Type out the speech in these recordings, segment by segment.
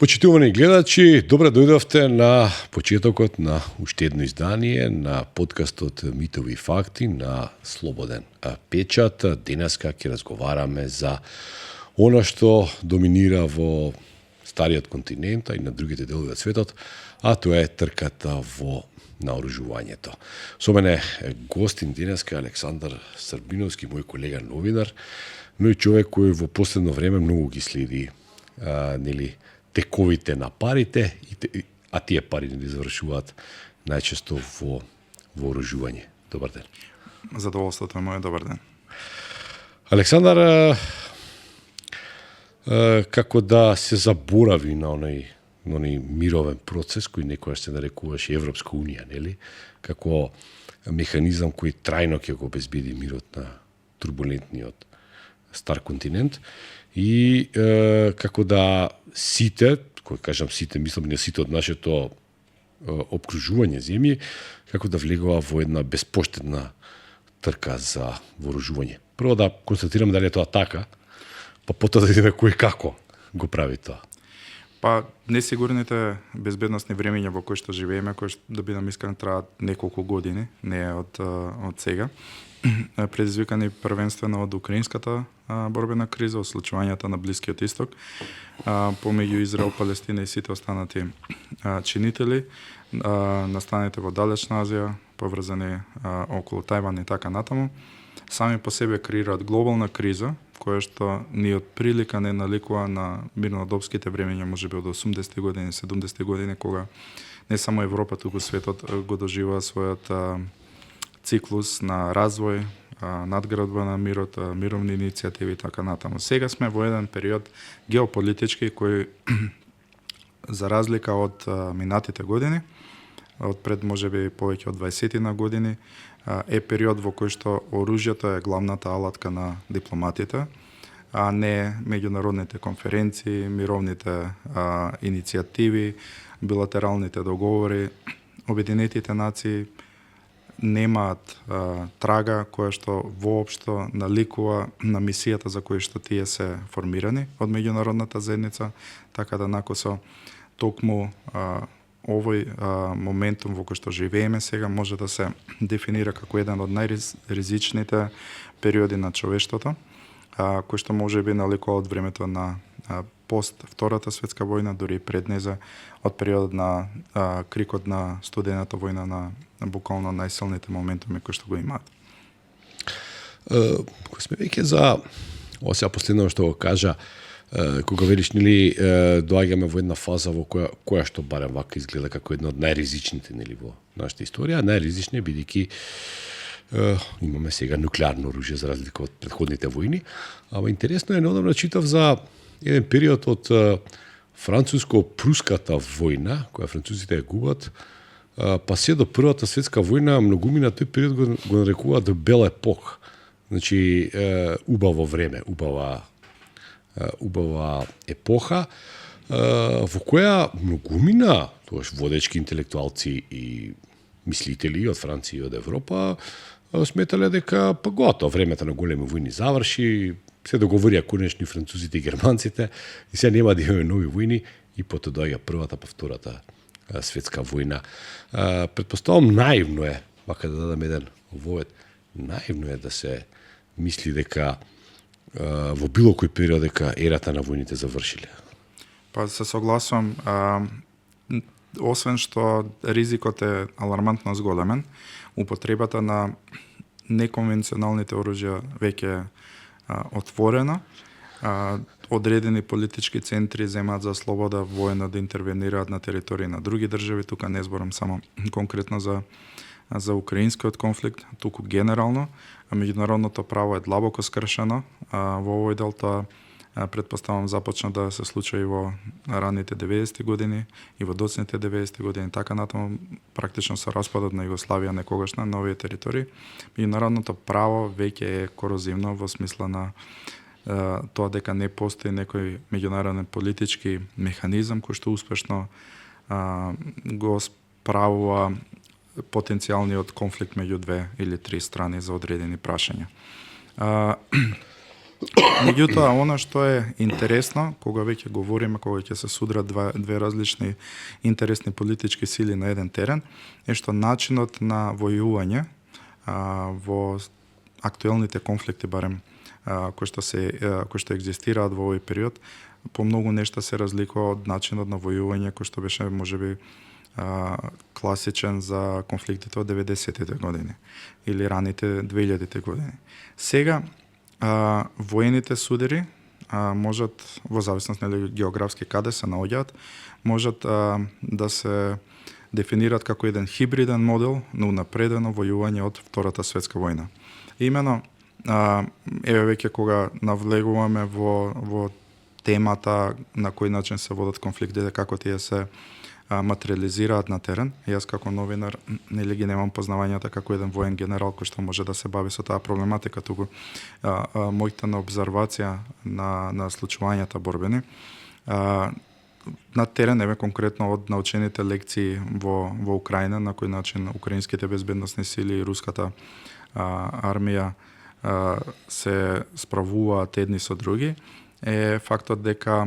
Почитувани гледачи, добре дојдовте на почетокот на уште едно издание на подкастот Митови и факти на Слободен печат. Денеска ќе разговараме за она што доминира во стариот континент и на другите делови од светот, а тоа е трката во наоружувањето. Со мене е гостин денеска Александар Србиновски, мој колега новинар, но и човек кој во последно време многу ги следи тековите на парите, а тие пари не завршуваат најчесто во вооружување. Добар ден. Задоволството е моје, добар ден. Александар, како да се заборави на оној мировен процес кој некојаш се нарекуваше Европска унија, нели? Како механизам кој трајно ќе го обезбеди мирот на турбулентниот стар континент и како да сите, кој кажам сите, мислам не сите од нашето обкружување земји, како да влегува во една безпоштедна трка за вооружување. Прво да констатирам дали е тоа така, па потоа да видиме кој како го прави тоа. Па несигурните безбедносни времења во кои што живееме, кои што да бидам искрен траат неколку години, не е од сега. Предизвикани првенствено од украинската борбена криза, од случувањата на Блискиот Исток, помеѓу Израел, Палестина и сите останати чинители, настаните во Далечна Азија, поврзани околу Тајван и така натаму, сами по себе креираат глобална криза, која што ни од прилика не наликува на мирнодопските времења, можеби од 80-ти години, 70-ти години, кога не само Европа, туку светот го доживува својот циклус на развој, надградба на мирот, мировни иницијативи и така натаму. Сега сме во еден период геополитички кој за разлика од минатите години, од пред можеби повеќе од 20 на години, е период во кој што оружјето е главната алатка на дипломатите, а не меѓународните конференции, мировните иницијативи, билатералните договори. Обединетите нации немаат трага која што воопшто наликува на мисијата за која што тие се формирани од меѓународната заедница, така да накосо токму овој моментум во кој што живееме сега може да се дефинира како еден од најризичните периоди на човештвото, кој што може би наликува од времето на пост Втората светска војна, дури и пред неа, од периодот на крикот на студената војна на буквално најсилните моментуми кои што го имаат. Кога сме веќе за ова сега последно што го кажа, кога велиш нели доаѓаме во една фаза во која што барем вака изгледа како една од најризичните нели во нашата историја, најризични бидејќи имаме сега нуклеарно оружје за разлика од претходните војни, ама интересно е, неодамна читав за еден период од француско-пруската војна, која французите ја губат, па се до Првата светска војна, многумина тој период го нарекуваат The Belle Epoque. Значи, убаво време, убава епоха, во која многумина, тоаш водечки интелектуалци и мислители од Франција и од Европа сметале дека па готово, времето на големи војни заврши, се договорија конечно французите и германците и сега нема да имаме нови војни и потоа доаѓа Првата па Втората светска војна. Предпоставам наивно е, вака да дадам еден вовет, наивно е да се мисли дека во било кој период дека ерата на војните завршиле. Па се согласувам, освен што ризикот е алармантно зголемен, употребата на неконвенционалните оружја веќе отворена, одредени политички центри земаат за слобода воено да интервенираат на територија на други држави, тука не зборам само конкретно за украинскиот конфликт, туку генерално, меѓународното право е длабоко скршено, во овој дел тоа предпоставам започна да се случува и во раните 90-ти години и во доцните 90-ти години, така натаму практично со распадот на Југославија некогаш на нови територии. Меѓународното право веќе е корозивно во смисла на тоа дека не постои некој меѓународен политички механизам кој што успешно го справува потенцијалниот конфликт меѓу две или три страни за одредени прашања. Меѓутоа, она што е интересно, кога веќе говориме, кога ќе се судрат две различни интересни политички сили на еден терен, е што начинот на војување во актуелните конфликти, барем кои што екзистираат во овој период, по многу нешта се разликува од начинот на војување кој што беше можеби класичен за конфликтите од 90-тите години или раните 2000-те години. Сега воените судери можат, во зависност на географски каде се наоѓаат, можат да се дефинират како еден хибриден модел на унапредено војување од Втората светска војна. Имено, еве веќе кога навлегуваме во темата на кој начин се водат конфликтите, како тие се материализираат на терен. Јас како новинар нели ги немам познавањата како еден воен генерал кој што може да се бави со таа проблематика, туку мојата на обзервација на случувањата борбени на терен, еве конкретно од научените лекции во Украина, на кој начин украинските безбедносни сили и руската армија се справуваат едни со други, е фактот дека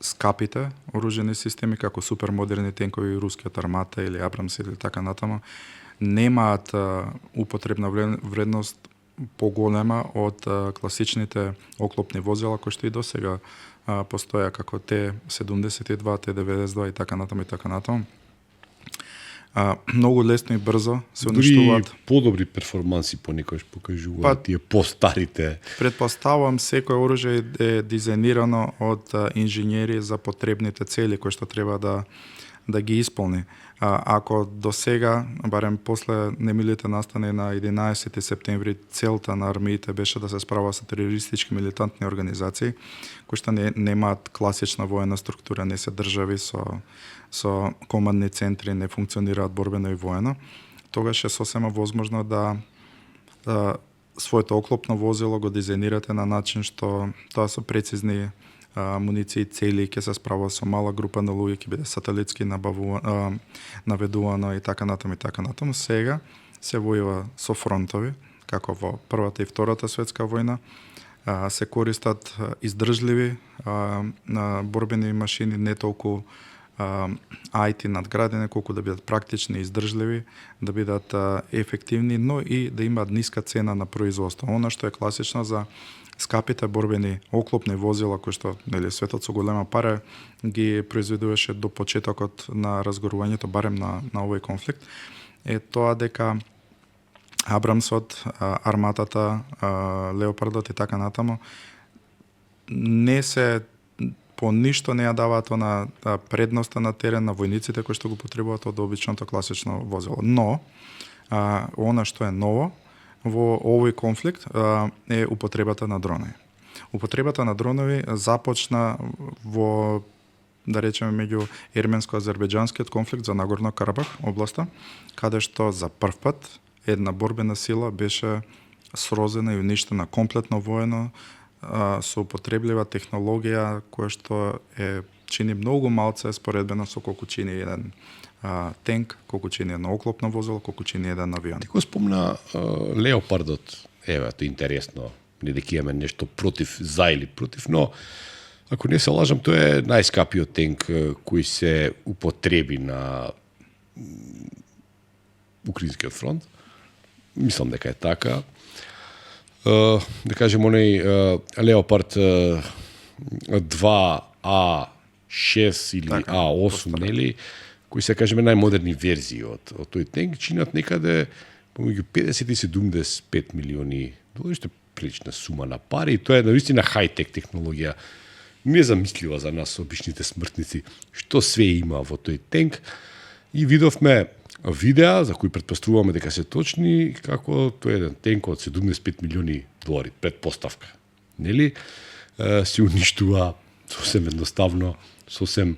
скапите оружени системи како супермодерни тенкови, рускиот Армата или Абрамс или така натаму, немаат употребна вредност поголема од класичните оклопни возила кои што и досега постоја, како Т-72, Т-92 и така натаму. Многу лесно и брзо се уништуваат. Дури подобри перформанси понекогаш покажуваат тие постарите. Предпоставувам секој оружје е дизајнирано од инженери за потребните цели кои што треба да ги исполни. Ако до сега, барем после немилите настани на 11 септември, целта на армиите беше да се справа со терористички милитантни организации, кои што немаат класична воена структура, не се држави со командни центри, не функционираат борбено и воено, тогаш е сосема возможно да своето оклопно возило го дизајнирате на начин што тоа со прецизни муниции цели ќе се справа со мала група на луѓе, ќе биде сателитски наведувано и така натаму. Сега се војува со фронтови, како во Првата и Втората светска војна, се користат издржливи борбени машини, не толку IT надградени, колку да бидат практични, издржливи, да бидат ефективни, но и да имаат ниска цена на производство. Она што е класично за скапите борбени оклопни возила кои што нели светот со голема пара ги произведуваше до почетокот на разгорувањето, барем на овој конфликт, е тоа дека Абрамсот, Арматата, Леопардот и така натаму не се по ништо не ја даваат на предноста на терен на војниците кои што го потребуваат од обичното класично возило. Но она што е ново во овој конфликт е употребата на дронови. Употребата на дронови започна во, да речеме, меѓу ерменско-азербеџанскиот конфликт за Нагорно Карабах областа, каде што за прв пат една борбена сила беше срозена и уништена комплетно воено со употреблива технологија која што чини многу малце споредбено со колку чини еден тенк, колку чини едно оклопно возило, колку чини еден авион. Ти го спомна Леопардот, еве, тоа е интересно, не дека имаме нешто против, за или против, но ако не се лажам, тоа е најскапиот тенк кој се употреби на Украинскиот фронт. Мислам дека е така. Да кажем, оној Леопард 2А6 или така, А8, нели, кои се, кажеме, најмодерни верзии од тој тенк, чинат некаде помеѓу 50 и 75 милиони долари, што е прилична сума на пари, и тоа е наистина хај-тек технологија, незамислива за нас, обичните смртници, што све има во тој тенк. И видовме видеа, за кои предпоставуваме дека се точни, како тој еден тенк од 75 милиони долари, предпоставка, нели, се уништува сосем едноставно, сосем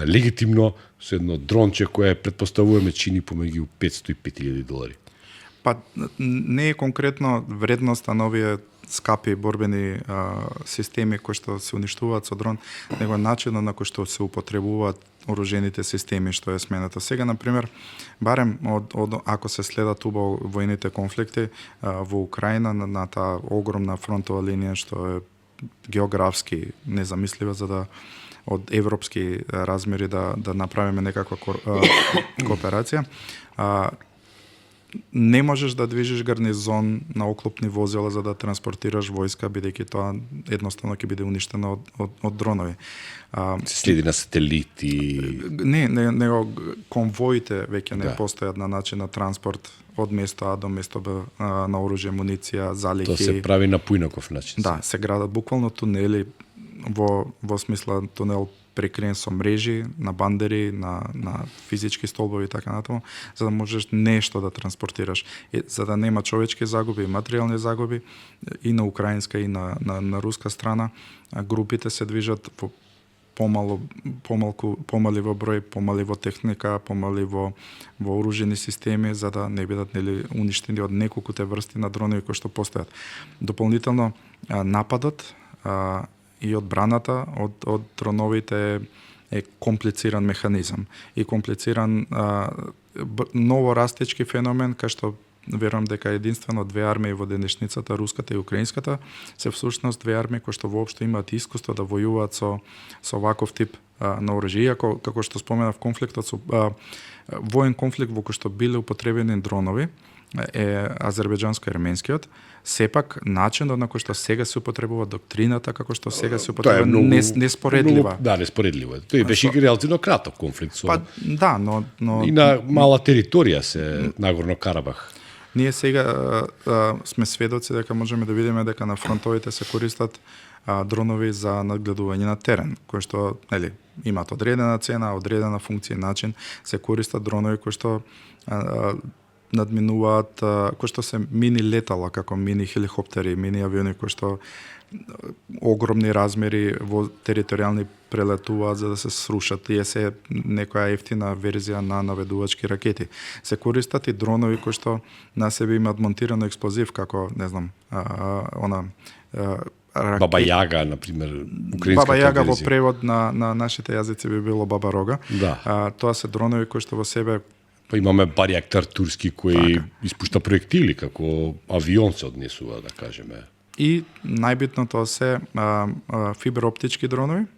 легитимно, со едно дронче кое предпоставуваме чини помеѓу 500 и 5000 долари. Па не е конкретно вредноста на овие скапи борбени системи кои што се уништуваат со дрон, него начинот на кој што се употребуваат оружените системи што е сменето. Сега, например, барем ако се следат убаво војните конфликти во Украина на таа огромна фронтова линија што е географски незамислива за да од европски размери да направиме некаква кооперација. Не можеш да движиш гарнизон на оклопни возила за да транспортираш војска, бидејќи тоа едноставно ќе биде уништено од дронови. Се следи на сателити. Не, конвоите веќе не постојат на начин на транспорт од место А до место Б на оружје, муниција, залихи. Тоа се прави на поинаков начин. Да, се градат буквално тунели во смисла тунел прекриен со мрежи, на бандери, на физички столбови и така натаму, за да можеш нешто да транспортираш. За да нема човечки загуби и материјални загуби и на украинска и на руска страна, групите се движат во помали во број, помали во техника, помали во оружени системи, за да не бидат уништени од неколкуте врсти на дронови кои што постојат. Дополнително нападот и одбраната од дроновите е комплициран механизам и комплициран ново растечки феномен кај што верувам дека единствено две армии во денешницата, руската и украинската, се всушност две армии кои што воопшто имаат искуство да војуваат со ваков тип на оружје. Иако, како што споменав, конфликтот со воен конфликт во кој што биле употребени дронови е азербејџанско-ерменскиот, сепак начинот на кој што сега се употребува доктрината, како што сега се употребува неспоредлива. Да, неспоредлива. Тој беше релативно краток конфликт со. Да, но и на мала територија се Нагорно Карабах. Ние сега сме сведоци дека можеме да видиме дека на фронтовите се користат дронови за надгледување на терен, кои што имаат одредена цена, одредена функција и начин, се користат дронови кои што надминуваат, кои што се мини летала, како мини хеликоптери, мини авиони кои што огромни размери во територијални прелетуваат за да се срушат. Тие се некоја ефтина верзија на наведувачки ракети. Се користат и дронови кои што на себе имаат монтирано експлозив, како, не знам, Баба Јага, например, украинската Баба Јага верзија. во превод на нашите јазици би било Баба Рога. Да. Тоа се дронови кои што во себе Па имаме Барјактар турски кој испушта проектили како авион се однесува, да кажеме. И најбитното се фибероптички дронови,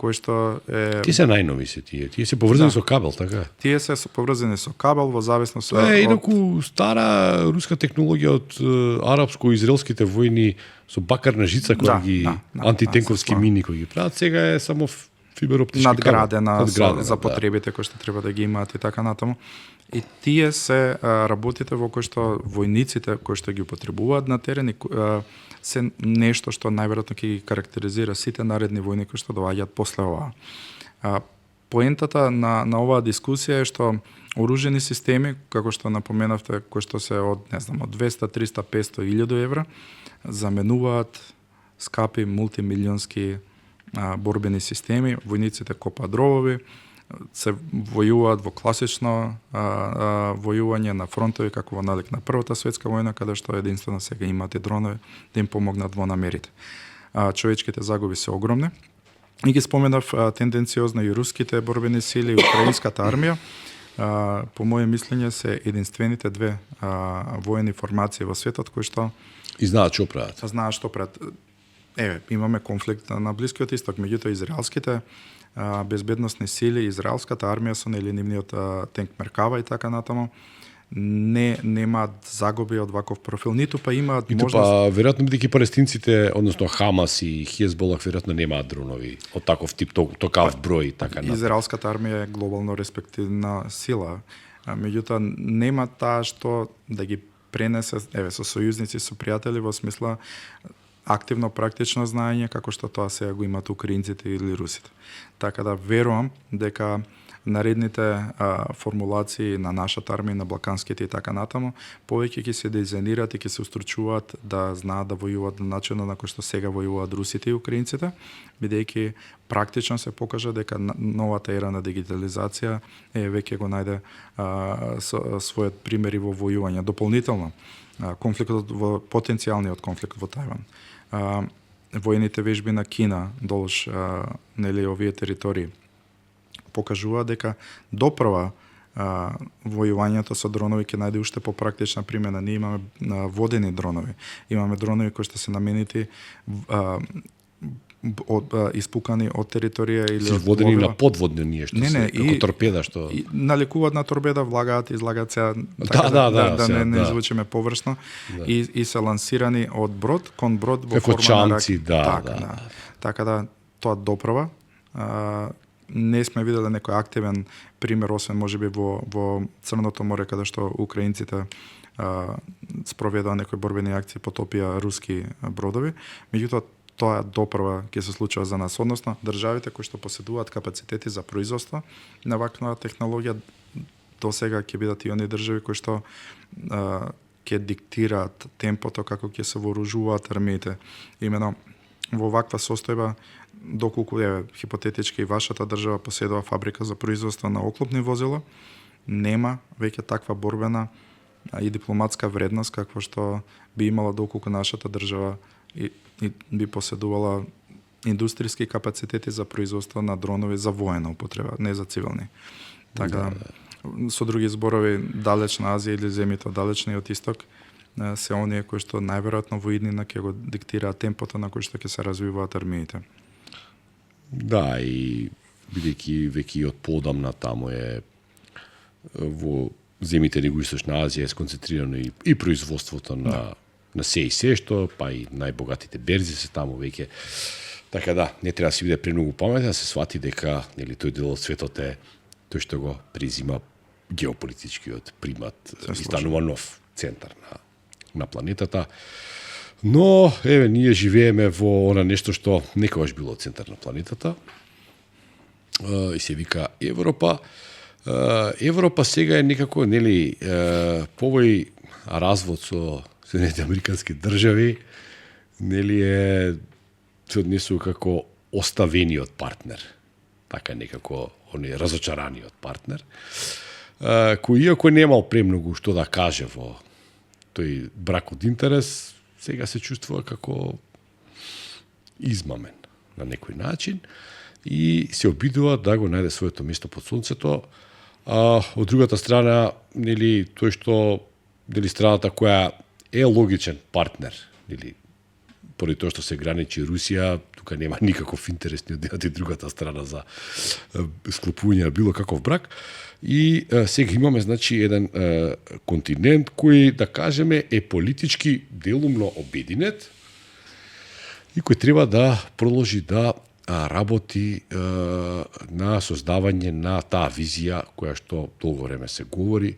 кои што е... Тие се најнови се тие. Тие се поврзани со кабел, така? Тие се поврзани со кабел во зависност од... инаку стара руска технологија од арапско-израелските војни со бакарна жица која ги антитенковски мини кои ги прават, сега е само фибероптички надградена за потребите кои што треба да ги имаат и така натаму. И тие се работите во кои што војниците кои што ги употребуваат на терен се нешто што најверојатно ќе ги карактеризира сите наредни војни кои што доаѓаат после ова. Поентата на оваа дискусија е што оружени системи, како што напоменавте, кои што се од, не знам, од 200, 300, 500, 1000 евра, заменуваат скапи мултимилионски борбени системи, војниците копаат дровови, се војуваат во класично војување на фронтови, како во налик на Првата светска војна, каде што единствено сега имаат и дронови да им помогнат во намерите. Човечките загуби се огромни. И ги споменав тенденциозно и руските борбени сили, и украинската армија. По моје мислење се единствените две воени формации во светот кои што и знаат што прават. Знаат што прават. Имаме конфликт на Блискиот исток, меѓутоа израелските безбедносни сили, израелската армија со нивниот тенк Меркава и така натаму, немаат загуби од ваков профил, ниту па имаат можност... Па, веројатно бидејќи палестинците, односно Хамас и Хезболах, веројатно немаат дронови од таков тип, токав број и така натаму. Израелската армија е глобално респективна сила, меѓутоа нема таа што да ги пренесе, со сојузници, со пријатели, во смисла активно практично знаење како што тоа сега го имаат украинците или русите. Така да верувам дека наредните формулации на нашата армија, на балканските и така натаму, повеќе ќе се дизајнираат и ќе се устручуваат да знаат да војуваат на начинот на кој што сега војуваат русите и украинците, бидејќи практично се покажа дека новата ера на дигитализација веќе го најде својот примери во војување. Дополнително, конфликтот потенцијалниот конфликт во Тајван. Воените вежби на Кина долж нели овие територии покажува дека допрва војувањето со дронови ќе најде уште попрактична примена. Ние имаме водени дронови. Имаме дронови кои што се наменети испукани од територија или од водени пловила. на подводни ние што се како торпеда што налекуваат на торпеда, влагаат, излагаат се не звучиме површно и се лансирани од брод кон брод во како форма на чамци, Така да тоа допрва. Не сме виделе некој активен пример, освен можеби во Црното море, каде што украинците спроведоа некои борбени акции, потопија руски бродови. Меѓутоа, тоа допрва ќе се случува за нас. Односно, државите кои што поседуваат капацитети за производство на ваква технологија, до сега ќе бидат и оние држави кои што ќе диктираат темпото како ќе се вооружуваат армиите. Имено, во ваква состојба, доколку е хипотетички и вашата држава поседува фабрика за производство на оклопни возила, нема веќе таква борбена и дипломатска вредност каква што би имала доколку нашата држава и би поседувала индустријски капацитети за производство на дронови за воена употреба, не за цивилни. Така, со други зборови, далечна Азија или земјите од далечниот исток се оние кои што најверојатно во иднина ќе го диктираат темпото на кој што ќе се развиваат армиите. Да, и бидејќи веќе од подамна таму е во земјите на Југоисточна Азија е сконцентрирано и производството на се и се што, па и најбогатите берзи се таму веќе. Така да, не треба да се биде премногу паметен, да се свати дека нели тој дел од светот е тој што го презима геополитичкиот примат и станува нов центар на планетата. Но, еве, ние живееме во она нешто што некогаш било центар на планетата и се вика Европа. Европа сега е некако, нели, повој развод со Соединените американски држави, нели се однесува како оставениот партнер. Така некако, он е разочараниот партнер, кој иако немал премногу што да каже во тој брак од интерес, сега се чувствува како измамен на некој начин и се обидува да го најде своето место под сонцето. А од другата страна, нели, тој што нели страната која е логичен партнер, нели, поради тоа што се граничи Русија, тука нема никаков интерес ни од едната и другата страна за склопување на било каков брак. И сега имаме, значи, еден континент кој, да кажеме, е политички делумно обединет и кој треба да продолжи да работи на создавање на таа визија која што долго време се говори,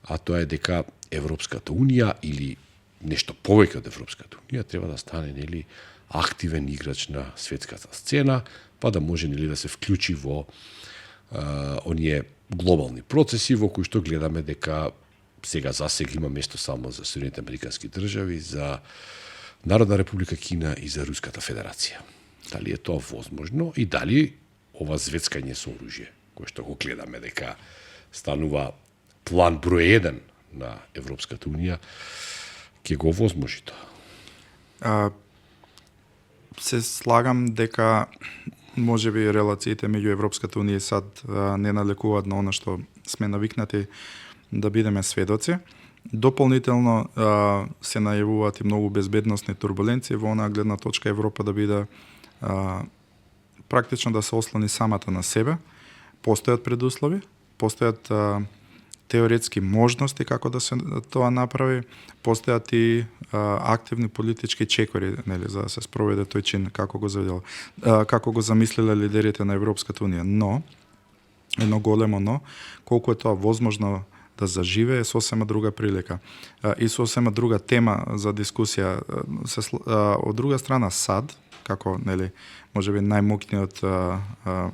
а тоа е дека Европската Унија или нешто повеќе од Европската Унија треба да стане, нели, активен играч на светската сцена, па да може, нели, да се вклучи во оние глобални процеси во кои што гледаме дека сега засега има место само за Соединените американски држави, за Народна република Кина и за Руската федерација. Дали е тоа возможно и дали ова звецкање со оружје, кое што го гледаме дека станува план број 1 на Европската Унија, ќе го возможи тоа? Се слагам дека можеби релациите меѓу Европската Унија и САД не налекуваат на она што сме навикнати да бидеме сведоци. Дополнително се најавуваат и многу безбедносни турбуленции во онаа гледна точка Европа да биде практично да се ослони самата на себе. Постојат предуслови, постојат теоретски можности како да се тоа направи, постојат и активни политички чекори, нели, за да се спроведе тој чин како го заведел, како го замислиле лидерите на Европската Унија. Но едно големо но, колку е тоа возможно да заживее, сосема друга прилика и сосема друга тема за дискусија. Од друга страна САД, како, нели, можеби најмокниот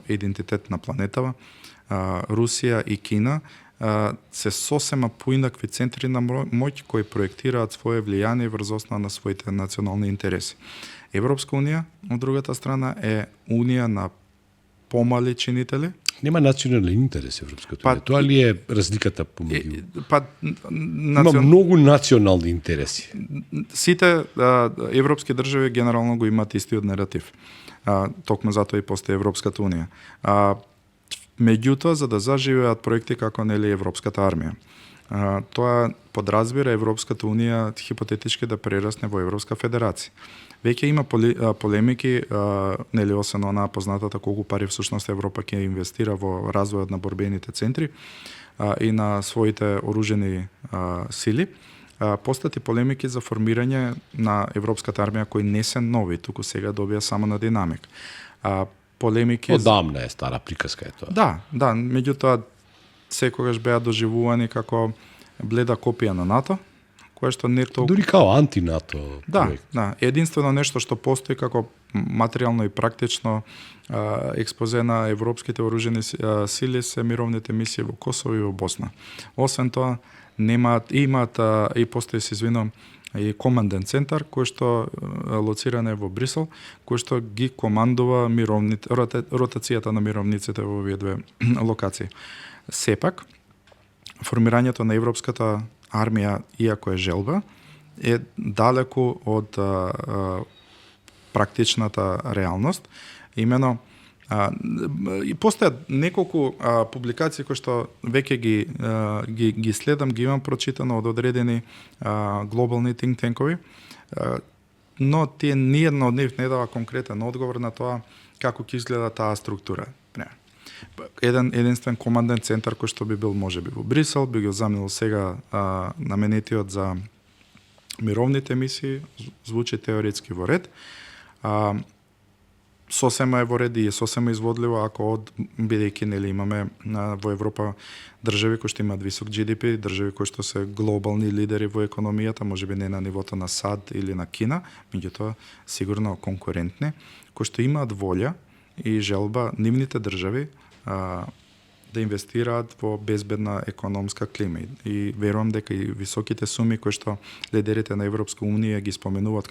идентитет на планетава, Русија и Кина се сосема поинакви центри на моќ кои проектираат свое влијание врз основа на своите национални интереси. Европска Унија, од другата страна, е унија на помали чинители, нема национален интерес Европската унија. Тоа ли е разликата помеѓу? Има многу национални интереси. Сите европски држави генерално го имаат истиот наратив. Токму затоа и постои Европската унија. Меѓутоа, за да заживеат проекти како нели Европската армија, тоа подразбира Европската унија хипотетички да прерасне во Европска федерација. Веќе има полемики, нели освен онаа познатата колку пари всушност Европа ќе инвестира во развојот на борбените центри и на своите оружени сили. Постати полемики за формирање на Европската армија кои не се нови, туку сега добија само на динамик. Полемики одамна е стара приказка е тоа. Да, меѓутоа секогаш беа доживувани како бледа копија на НАТО, кое што не толку дури као анти-НАТО проект. Да, единствено нешто што постои како материјално и практично експозе на европските оружени сили се мировните мисии во Косово и во Босна. Освен тоа, имаат и постои се извинувам и команден центар кој што лоциран е во Брисел, кој што ги командува ротацијата на мировниците во овие две локации. Сепак, формирањето на Европската армија, иако е желба, е далеку од практичната реалност. Имено, и постојат неколку публикации кои што веќе ги следам, ги имам прочитано од одредени глобални think tankoви, но тие ниедна од нив не дава конкретен одговор на тоа како ќе изгледа таа структура. Единствен команден центар кој што би бил можеби во Брисел, би го заменил сега наменетиот за мировните мисии, звучи теоретски во ред. Сосема е во ред и е сосема изводливо ако бидејќи нели имаме во Европа држави кои што имаат висок GDP, држави кои што се глобални лидери во економијата, можеби не на нивото на САД или на Кина, меѓутоа сигурно конкурентни, кои што имаат волја и желба нивните држави да инвестираат во безбедна економска клима. И верувам дека и високите суми кои што лидерите на Европска унија ги споменуваат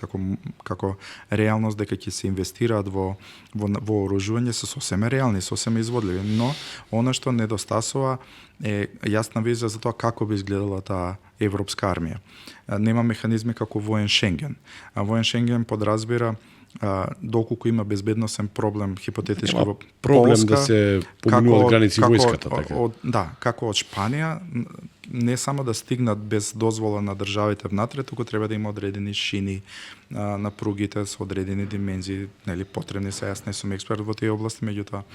како реалност дека ќе се инвестираат во вооружување се сосема реални, сосема изводливи, но она што недостасува е јасна визија за тоа како би изгледала таа европска армија. Нема механизми како воен Шенген. Воен Шенген подразбира доколку има безбедносен проблем хипотетички во проблем Полска, да се поминуваат граници војската така. Како од Шпанија не само да стигнат без дозвола на државите внатре, туку треба да има одредени шини на пругите со одредени димензии, нели потребни се, јас не сум експерт во тие области, меѓутоа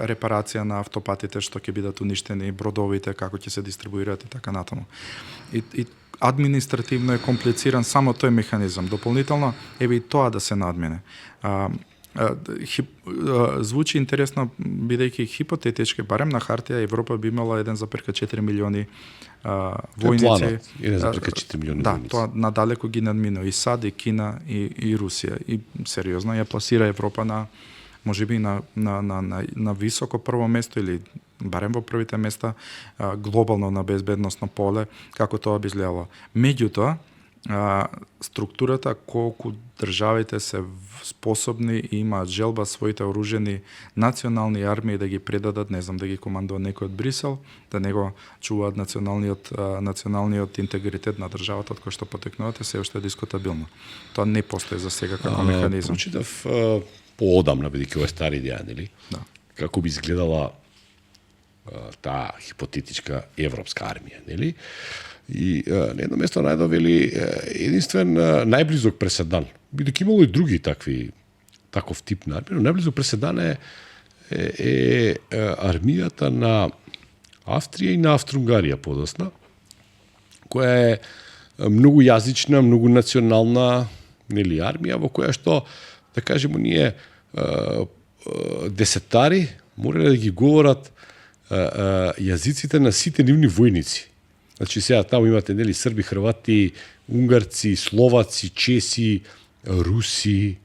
репарација на автопатите што ќе бидат уништени, бродовите како ќе се дистрибуираат и така натаму. И административно е комплициран само тој механизам. Дополнително, еве и тоа да се надмине. Звучи интересно, бидејќи хипотетички, барем на хартија, Европа би имала 1,4 милиони војници. 1,4 милиони да, војници. Тоа надалеку ги надминува и САД, и Кина, и Русија. И сериозно ја пласира Европа на можеби на високо прво место или барем во првите места глобално на безбедносно поле, како тоа би изгледало. Меѓутоа, структурата колку државите се способни и имаат желба своите оружени национални армии да ги предадат, не знам, да ги командува некој од Брисел, да не го чуваат националниот интегритет на државата од кој што потекнувате, се уште е дискутабилно. Тоа не постои за сега како механизам. Прочитав поодамна, бидејќи ова е стар идеја, нели? Да. Како би изгледала таа хипотетичка европска армија, нели? И на едно место најдо вели единствен најблизок преседан. Бидејќи имало и други таков тип на армија, но најблизок преседан е армијата на Австрија и на Австро-Унгарија подосна, која е многу јазична, многу национална, нели, армија во која што, да кажеме, ние десетари морале да ги говорат јазиците на сите нивни војници. Значи сега таму имате нели срби, хрвати, унгарци, словаци, чеси, руси,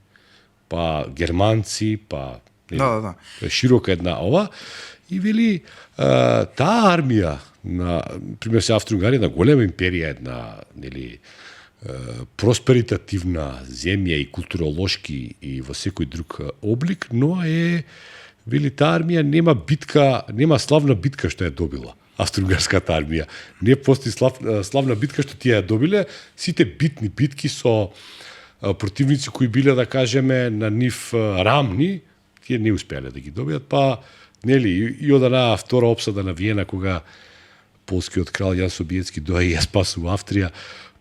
па германци, па Да. широка една ова и вели таа армија на пример се Австро-Унгарија, на голема империја, една нели просперитативна земја и културолошки и во секој друг облик, но е вели таа армија нема славна битка што ја добила. Австро-угарската армија. Не постои славна битка што тие ја добиле, сите битни битки со противници кои биле, да кажеме, на нив рамни, тие не успеале да ги добијат, па нели и од една втора опсада на Виена кога полскиот крал Јан Собиецки доаѓа и ја спасува Австрија,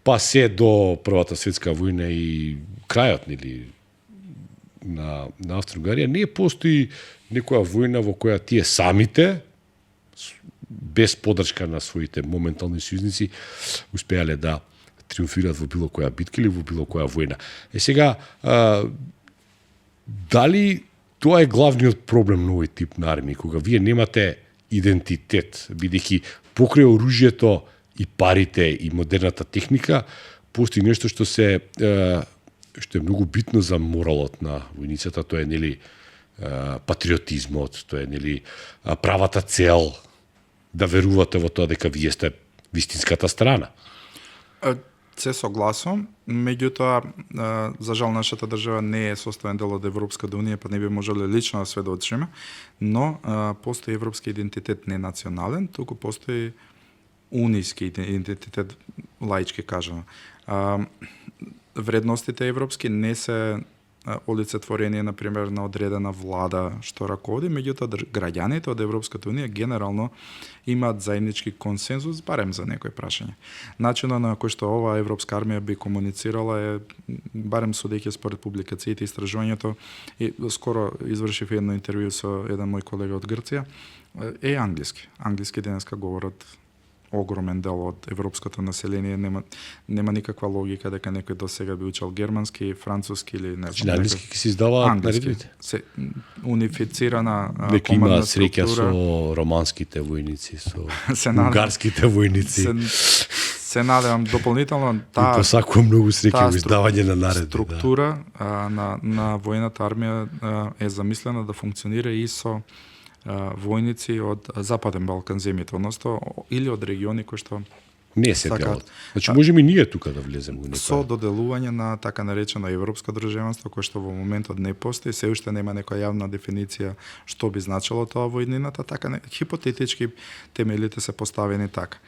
па се до Првата светска војна и крајот нели на Австро-Угарија не постои некоја војна во која тие самите без подршка на своите моментални сојузници успеале да триумфираат во било која битка или во било која војна. Сега дали тоа е главниот проблем на овој тип на армии, кога вие немате идентитет, бидејќи покрај оружјето и парите и модерната техника, постои нешто што е многу битно за моралот на војницата, тоа е нели патриотизмот, тоа е нели правата цел да верувате во тоа дека вие сте вистинската страна. Се согласувам, меѓутоа, за жал нашата држава не е составен дел од Европската унија, па не би можеле лично да сведочиме, но постои европски идентитет не национален, туку постои униски идентитет, лаички кажано. Вредностите европски не се олицетворение, например, на одредена влада што раководи, меѓутоа граѓаните од Европската унија генерално имаат заеднички консензус, барем за некои прашања. Начинот на кој што оваа европска армија би комуницирала е, барем судејќи според публикациите и истражувањето, и скоро извршив едно интервју со еден мој колега од Грција, е англиски. Англиски денеска говорат огромен дел од европското население, нема никаква логика дека некој досега би учел германски, француски или не знам. Англиски ќе се издаваат наредбите. Се унифицирана нека командна имаат среќа структура. со романските војници, со унгарските војници. Се надевам дополнително таа посакувам многу среќа во издавање на наредби. Структура на војната армија е замислена да функционира и со војници од Западен Балкан земјите, односно или од региони кои што не се делат. Значи можеме и ние тука да влеземе во со доделување на така наречено европско државенство, кое што во моментот не постои, се уште нема некоја јавна дефиниција што би значило тоа во иднината, така хипотетички темелите се поставени така.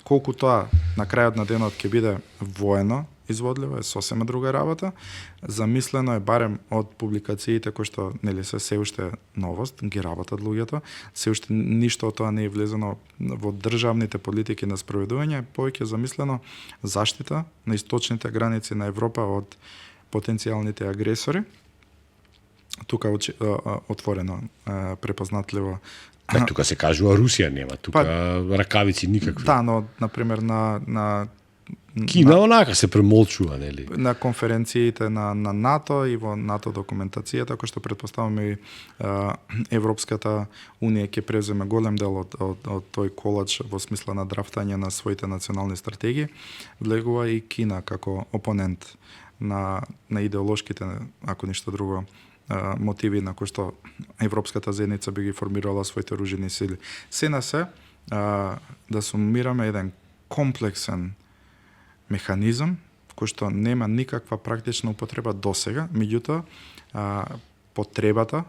Колку тоа на крајот на денот ќе биде воено изводливо е сосема друга работа. Замислено е барем од публикациите кои што нели се уште новост, ги работат луѓето, се уште ништо од тоа не е влезено во државните политики на спроведување, повеќе замислено заштита на источните граници на Европа од потенцијалните агресори. Тука отворено, препознатливо. Тука се кажува Русија нема, тука ракавици никакви. Да, но например на Кина онака се премолчува, нели? На конференциите на НАТО и во НАТО документацијата, кој што претпоставаме и Европската унија ќе преземе голем дел од тој колач во смисла на драфтање на своите национални стратегии, влегува и Кина како опонент на идеолошките, ако ништо друго, мотиви на кои што Европската заедница би ги формирала своите оружени сили. Се на се, да сумираме еден комплексен механизам кој што нема никаква практична употреба досега, меѓутоа потребата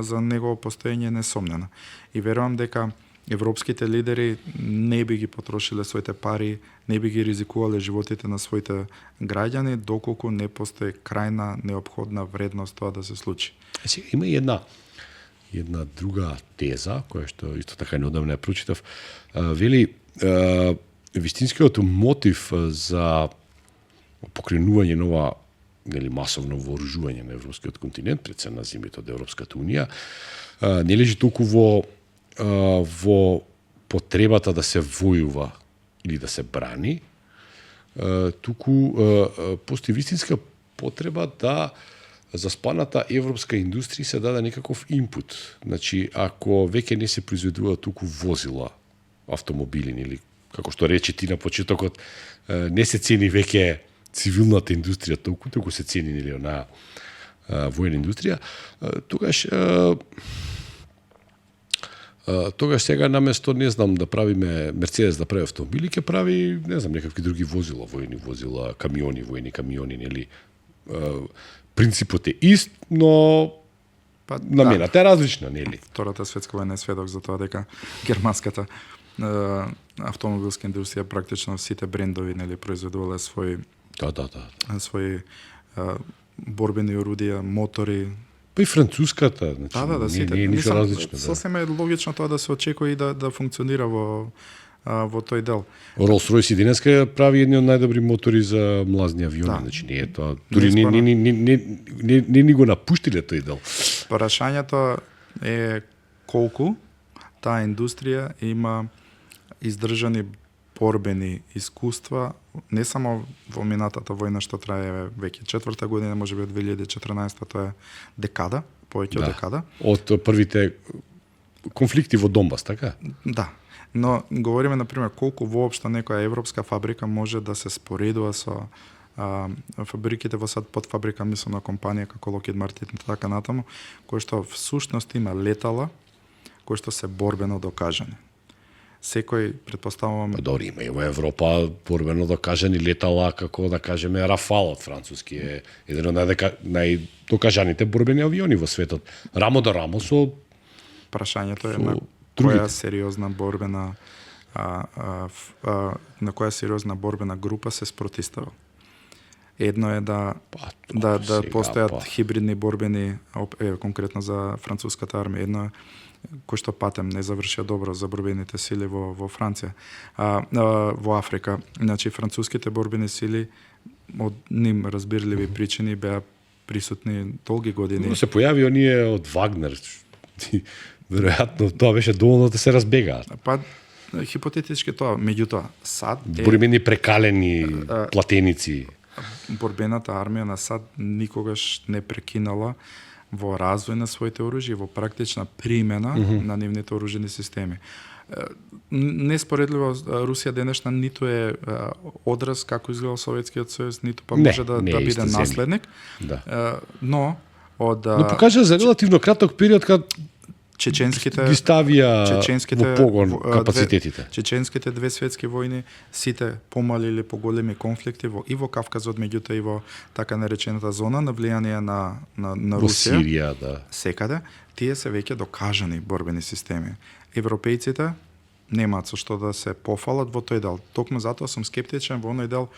за негово постоење е несомнена. И верувам дека европските лидери не би ги потрошиле своите пари, не би ги ризикувале животите на своите граѓани доколку не постои крајна неопходна вредност тоа да се случи. Има и една друга теза која што исто така неодамна ја прочитав, вели вистинскиот мотив за покренување на ова нели масовно вооружување на европскиот континент пред се на земјите од Европската унија не лежи толку во потребата да се војува или да се брани, туку постои вистинска потреба да заспаната европска индустрија се даде некаков инпут. Значи, ако веќе не се произведуваат толку возила, автомобили или како што рече ти на почетокот, не се цени веќе цивилната индустрија толку, туку се цени нели на војна индустрија, тогаш сега наместо не знам да правиме Мерцедес да прави автомобили, ќе прави не знам некакви други возила, војни возила, камиони, војни камиони, нели принципот е ист, но Па, намената е различна, нели? Втората светска војна е сведок за тоа дека германската автомобилска индустрија практично сите брендови, нели, произведувале своји своји борбени орудија, мотори. Па и француската, значи, сите. не е ништо различно. Сосема е логично тоа да се очекува и да функционира во тој дел. Rolls-Royce и денеска прави едни од најдобри мотори за млазни авиони, значи не е тоа. Дури не ни го напуштиле тој дел. Прашањето е колку таа индустрија има издржани борбени искуства, не само во минатата војна што трае веќе 4-та година, можеби од 2014, тоа е декада, повеќе од декада. Од првите конфликти во Донбас, така? Да. Но говориме, например, колку воопшто некоја европска фабрика може да се споредува со фабриките во сад под фабрика, мислам на компанија како Lockheed Martin и така натаму, кои што всушност има летала кои што се борбено докажани. Секој, предпоставувам... Добро, има и во Европа борбено докажани летала, како да кажеме Рафал од француски е еден од најдокажаните борбени авиони во светот. Рамо до рамо со... Прашањето е на која сериозна борбена на која сериозна борбена група се спротистава. Едно е да постојат хибридни борбени, конкретно за француската армија, едно е кој што патем не завршија добро за борбените сили во Франција, во Африка. Значи, француските борбени сили од ним разбирливи причини беа присутни долги години. Но се појави оние од Вагнер. Веројатно тоа беше доволно да се разбегаат. Па хипотетички тоа, меѓутоа САД борбени прекалени платеници. Борбената армија на САД никогаш не прекинала во развој на своите оружји, во практична примена на нивните оружени системи. Неспоредливо, Русија денешна ниту е одраз како изгледал Советскиот сојуз, ниту па може да биде наследник. Да. Но покажа за релативно краток период кога чеченските ги ставија во погон капацитетите. Чеченските две светски војни, сите помали или поголеми конфликти и во Кавказот, меѓутоа и во така наречената зона на влијание на Русија. Во Сирија, да. Секаде, тие се веќе докажани борбени системи. Европејците немаат со што да се пофалат во тој дел. Токму затоа сум скептичен во оној дел.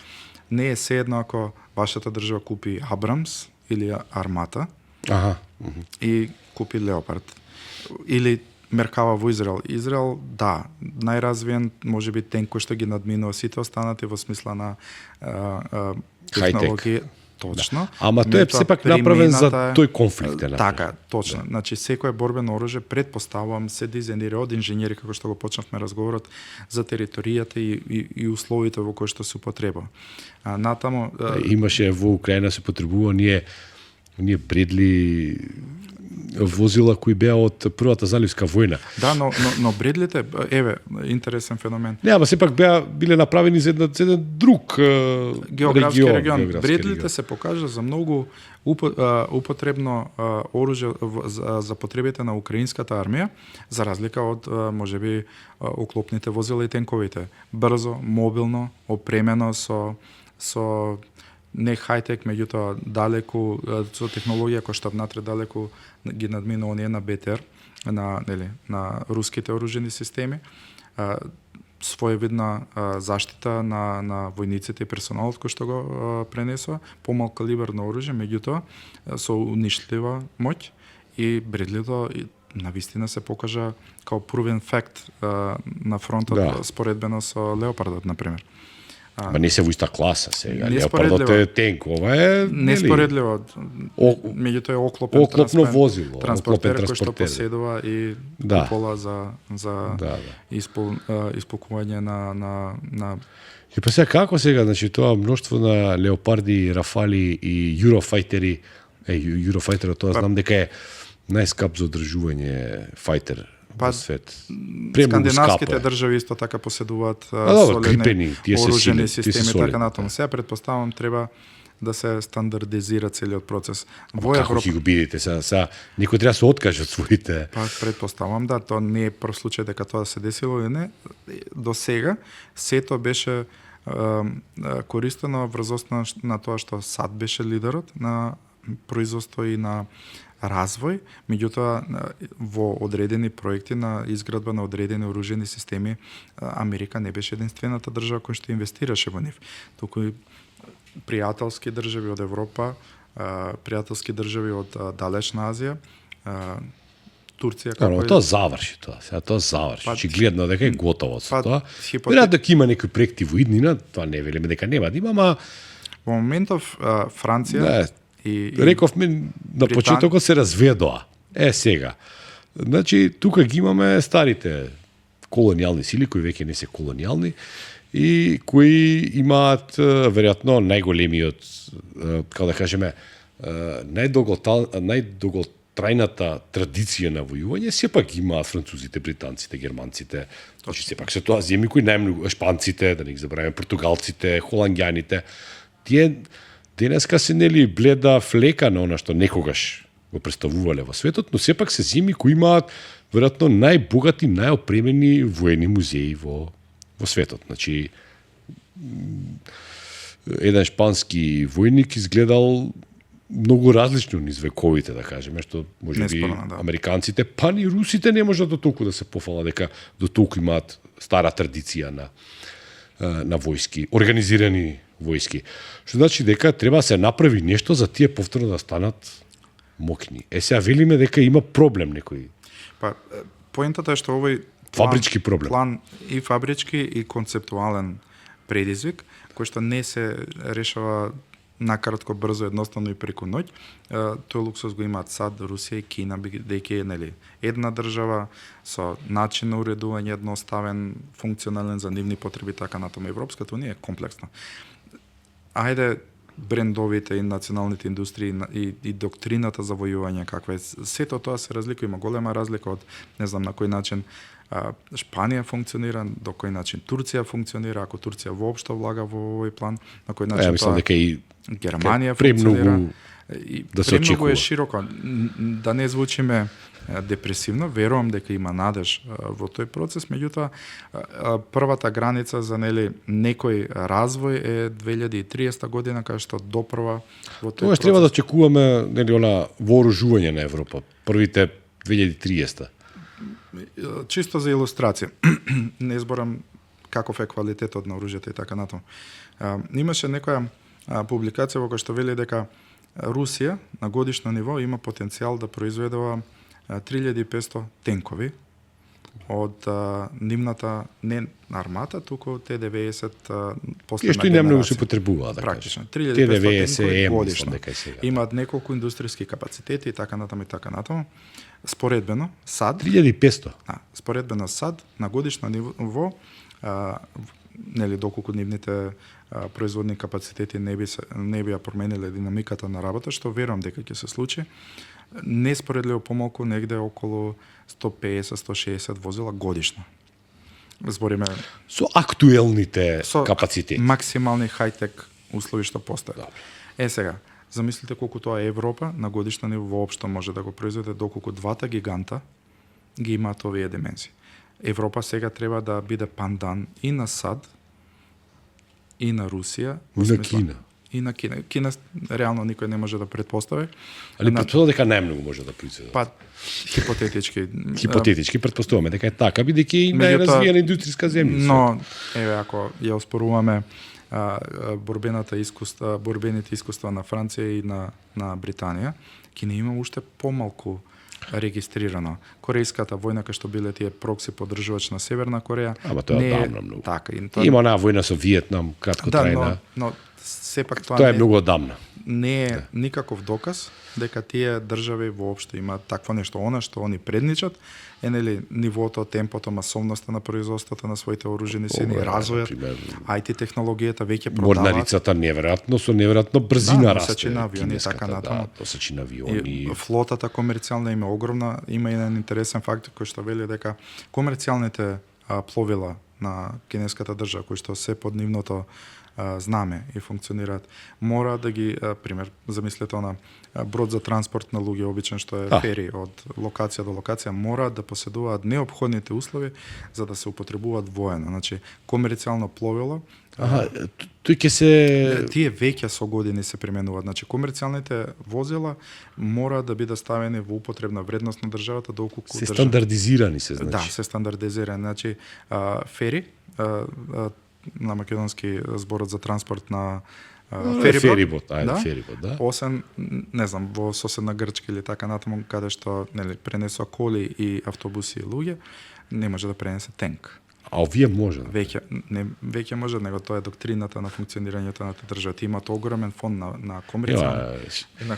Не е седно ако вашата држава купи Абрамс или Армата и купи Леопард. Или меркава во Израел. Израел, да, најразвиен, можеби тенк кој што ги надминува сите останати во смисла на технологија. Точно. Да. Ама тој е сепак направен за тој конфликт. Така, точно. Да. Значи, секое борбено оружје, предпоставувам, се дизајнира од инженери, како што го почнавме разговорот, за територијата и условите во кои што се употреба. Натаму... Имаше во Украина се потребува оние Бредли возила кои беа од првата заливска војна. Да, но Бредлите, интересен феномен. Не, ама сепак биле направени за еден друг географски регион. Бредлите се покажа за многу употребно оружје за потребите на украинската армија, за разлика од можеби оклопните возила и тенковите. Брзо, мобилно, опремено со не хајтек, меѓутоа далеку со технологија која што внатре далеку ги надминува оние на БТР, на руските оружени системи, своевидна заштита на војниците и персоналот кој што го пренесува, помал калиберно оружје, меѓутоа со уништлива моќ и Бредлито навистина се покажа као proven fact на фронтот споредбено со Леопардот, например. Ма не се во иста класа сега. Леопардот е тенк, ова е... Неспоредливо. Меѓутоа е оклопно возило. Транспортер кој што поседува и купола за исполкување на... И па сега како сега, значи тоа мноштво на Леопарди, Рафали и Eurofighter-и, Eurofighter-от тоа знам дека е најскап за одржување фајтер во свет. Скандинавските држави исто така поседуваат солидни оружени системи, така натаму. Сега предпоставам треба да се стандардизира целиот процес. Во Европа како ќе го бидите сега некој треба се откаже од своите. Па предпоставам да тоа не е прв случај дека тоа се десило или не. До сега сето беше користено врз основа на тоа што САД беше лидерот на производство и на развој, меѓутоа во одредени проекти на изградба на одредени оружени системи Америка не беше единствената држава која што инвестираше во нив. Туку и пријателски држави од Европа, пријателски држави од далечна Азија, Турција како тоа заврши тоа. Сега тоа заврши. Очигледно дека е готово со тоа. Веројатно дека има некои проекти во иднина, тоа не велиме дека нема да има, ама во моментов Франција рековме на почетокот се разведоа. Сега. Значи, тука ги имаме старите колонијални сили, кои веќе не се колонијални и кои имаат веројатно најголемиот, како да кажеме, најдолготрајната традиција на војување, сепак имаат французите, британците, германците, значи сепак се тоа земји кои најмногу, шпанците, да не ги забравиме, португалците, холанѓаните, тие денеска се нели бледа флека на она што некогаш го представувале во светот, но сепак се земји кои имаат веројатно најбогати, најопремени воени музеи во светот. Значи, еден шпански војник изгледал многу различно низ вековите, да кажеме, што можеби американците, па ни русите не можат до толку да се пофала дека до толку имаат стара традиција на војски, организирани војски. Што значи дека треба да се направи нешто за тие повторно да станат мокни. Сега велиме дека има проблем некој. Па поентата е што овој фабрички проблем. План и фабрички и концептуален предизвик кој што не се решава накратко, брзо, едноставно и преку ноќ. Тој луксус го имаат САД, Русија и Кина, бидејќи е нели една држава со начин на уредување едноставен, функционален за нивни потреби, така натаму Европската унија е комплексна. Ајде брендовите и националните индустрии и доктрината за војување каква е. Сето тоа се разликува, има голема разлика од не знам на кој начин Шпанија функционира, до кој начин Турција функционира, ако Турција воопшто влага во овој план, на кој начин мислам дека и Германија функционира. Да се очекува. Е широко, да не звучиме депресивно, верувам дека има надеж во тој процес, меѓутоа првата граница за некој развој е 2030 година, кај што допрва во тој процес. Треба да очекуваме она вооружување на Европа, првите 2030. Чисто за илустрација, не зборам каков е квалитетот на оружјето и така натаму. Имаше некоја публикација во која што вели дека Русија на годишно ниво има потенцијал да произведува 3500 тенкови од нивната не армата, туку Т-90 последна генерација. Што и не многу се потребува, да практично. 3500 тенкови годишно. Сега. Имаат неколку индустријски капацитети и така натаму. Споредбено САД 3500. Споредбено САД на годишно ниво нели доколку нивните производни капацитети не би ја промениле динамиката на работа, што верувам дека ќе се случи, неспоредливо помалку негде околу 150-160 возила годишно. Збориме со актуелните капацитети. Максимални хајтек услови што постојат. Сега, замислите колку тоа Европа на годишно ниво воопшто може да го произведе, доколку двата гиганта ги имаат овие димензии. Европа сега треба да биде пандан и на САД, и на Русија, и на Кина. И на Кина. Кина реално никој не може да предпостави. Али претпоставувам дека најмногу може да произведе. Па хипотетички. Хипотетички претпоставуваме дека е така, бидејќи и најразвиена индустријска земја. Но еве ако ја оспоруваме борбените искуства на Франција и на Британија, Кина има уште помалку регистрирано. Корејската војна кај што биле тие прокси поддржувач на Северна Кореја. Ама тоа е одамна многу. Така, има онаа војна со Виетнам, краткотрајна. Но сепак тоа е многу одамна. Не е никаков доказ дека тие држави воопшто имаат такво нешто. Она што они предничат е нивото, темпото, масовноста на производството на своите оружени сили, развојот, IT технологијата веќе продаваат. Морнарицата неверојатно со неверојатно брзина расте. Носачи авиони така натаму. Носачи на авиони. Флотата комерцијална има огромна, има еден интересен факт кој што вели дека комерцијалните пловила на кинеската држава кои што се под нивното знаме и функционираат. Мора да ги, пример, замислете на брод за транспорт на луѓе, обичен што е фери од локација до локација, мора да поседуваат неопходните услови за да се употребуваат воено. Значи, комерцијално пловило, тој ќе се тие веќе со години се применуваат. Значи, комерцијалните возила мора да бидат ставени во употребна вредност на државата доколку се стандардизирани се, значи. Да, се стандардизирани. Значи, фери, на македонски зборот за транспорт на ферибот, да. Осен, не знам, во соседна Грчка или така натаму, каде што пренесува коли и автобуси и луѓе, не може да пренесе тенк. А овие може. Веќе може, него тоа е доктрината на функционирањето на таа држава. Имаат огромен фонд на комерцијални.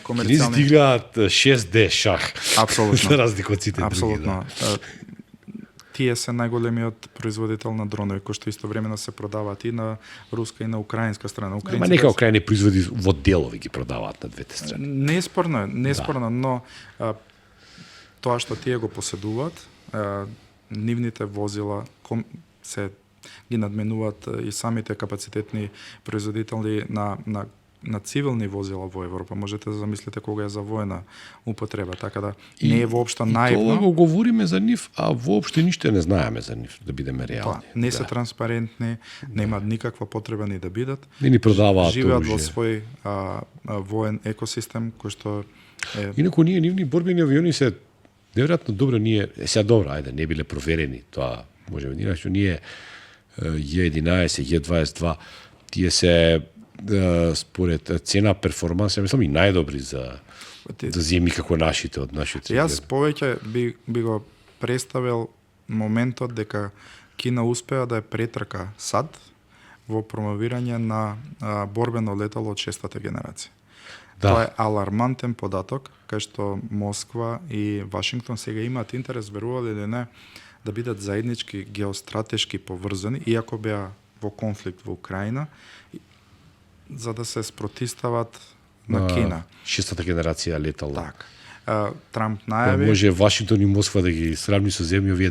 Кинезите играат 6D шах. Апсолутно. За разлика од сите апсолутно. други. Тие се најголемиот производител на дронови, кои што истовремено се продаваат и на руска и на украинска страна. Ама нека Украина производи во делови ги продаваат на двете страни. Неспорно, но тоа што тие го поседуваат, нивните возила се ги надменуваат и самите капацитетни производители на цивилни возила во Европа. Можете да замислите кога е за воена употреба, така да не е воопшто наивно. Тоа го говориме за нив, а воопшто ништо не знаеме за нив, да бидеме реални. Не се транспарентни, немаат никаква потреба ни да бидат. Не ни продаваат живеат оружје. во свој воен екосистем кој што е... Инаку ние нивни борбени авиони се неверојатно добро, ние сега добро, ајде, не биле проверени, тоа можеме иначе, ние J11, J22, тие се според цена перформанс, ја мислам и најдобри за земји како нашите од нашите. Јас повеќе би го представил моментот дека Кина успеа да ја претрка САД во промовирање на борбено летало од 6-та генерација. Да. Тоа е алармантен податок, кај што Москва и Вашингтон сега имаат интерес, верували или не, да бидат заеднички геостратешки поврзани, иако беа во конфликт во Украина, за да се спротистават на Кина. 6-та генерација летало. Так. Трамп најави... Може Вашингтон и Москва да ги сравни со земји, овие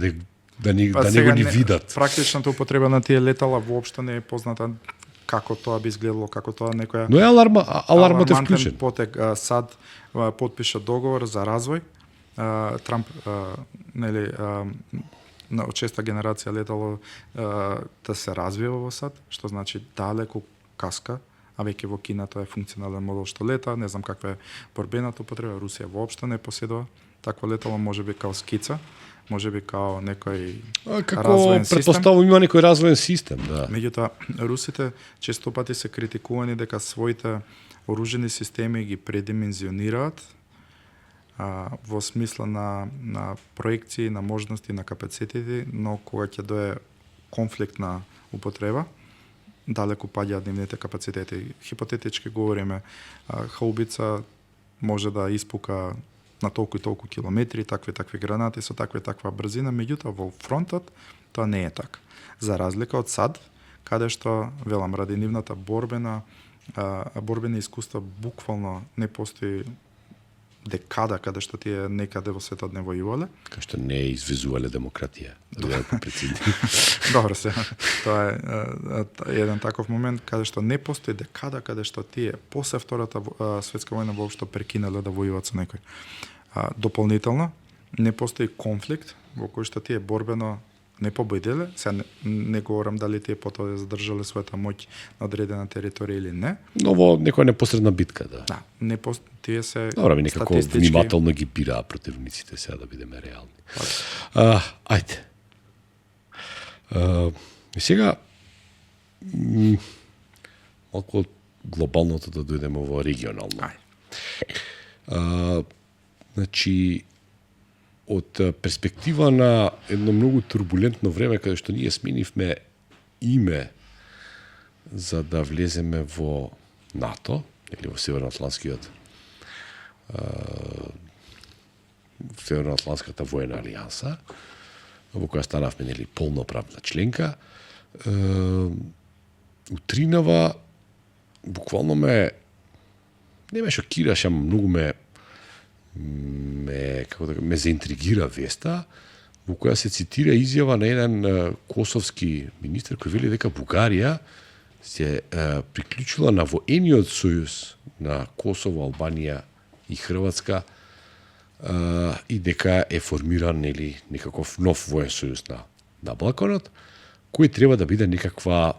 да не го ни видат. Практичната употреба на тие летала воопшто не е позната како тоа би изгледало, како тоа некоја... Но е алармот е вклучен. Потек САД потпиша договор за развој. Трамп, од 6-та генерација летало да се развива во САД, што значи далеку каска, а веќе во Кина тоа е функционален модел што лета, не знам каква е борбената употреба, Русија воопшто не поседува такво летало, можеби као скица, можеби као некој развоен систем. Претпоставувам има некој развоен систем, да. Меѓутоа, русите често пати се критикувани дека своите оружени системи ги предимензионираат во смисла на проекции, на можности, на капацитети, но кога ќе дое конфликт на употреба, далеку паѓаат нивните капацитети. Хипотетички говориме, хаубица може да испука на толку и толку километри, такви гранати со таква брзина, меѓутоа во фронтот тоа не е така. За разлика од САД, каде што, велам, ради нивната борбени искуства буквално не постои декада каде што тие некаде во светот не војувале. Кај што не извезувале демократија. Добро се. Тоа е еден таков момент каде што не постои декада каде што тие после Втората светска војна воопшто прекинале да војуваат со некој. Дополнително, не постои конфликт во кој што тие борбено не победиле, сега не говорам дали тие потоа задржале својата моќ на одредена територија или не. Но во некоја непосредна битка, да. Да, тие се добро, ми некако внимателно ги бираа противниците, сега да бидеме реални. Ајде. И сега малку од глобалното да дојдеме во регионално. Значи, од перспектива на едно многу турбулентно време, каде што ние сменивме име за да влеземе во НАТО, или во Северноатлантскиот Северноатлантската воена алијанса, во која станавме нели полноправна членка, утринава буквално не ме шокираше, многу ме заинтригира веста во која се цитира изјава на еден косовски министер кој вели дека Бугарија се приклучила на воениот сојуз на Косово, Албанија и Хрватска и дека е формиран некаков нов воен сојуз на Балканот, кој треба да биде некаква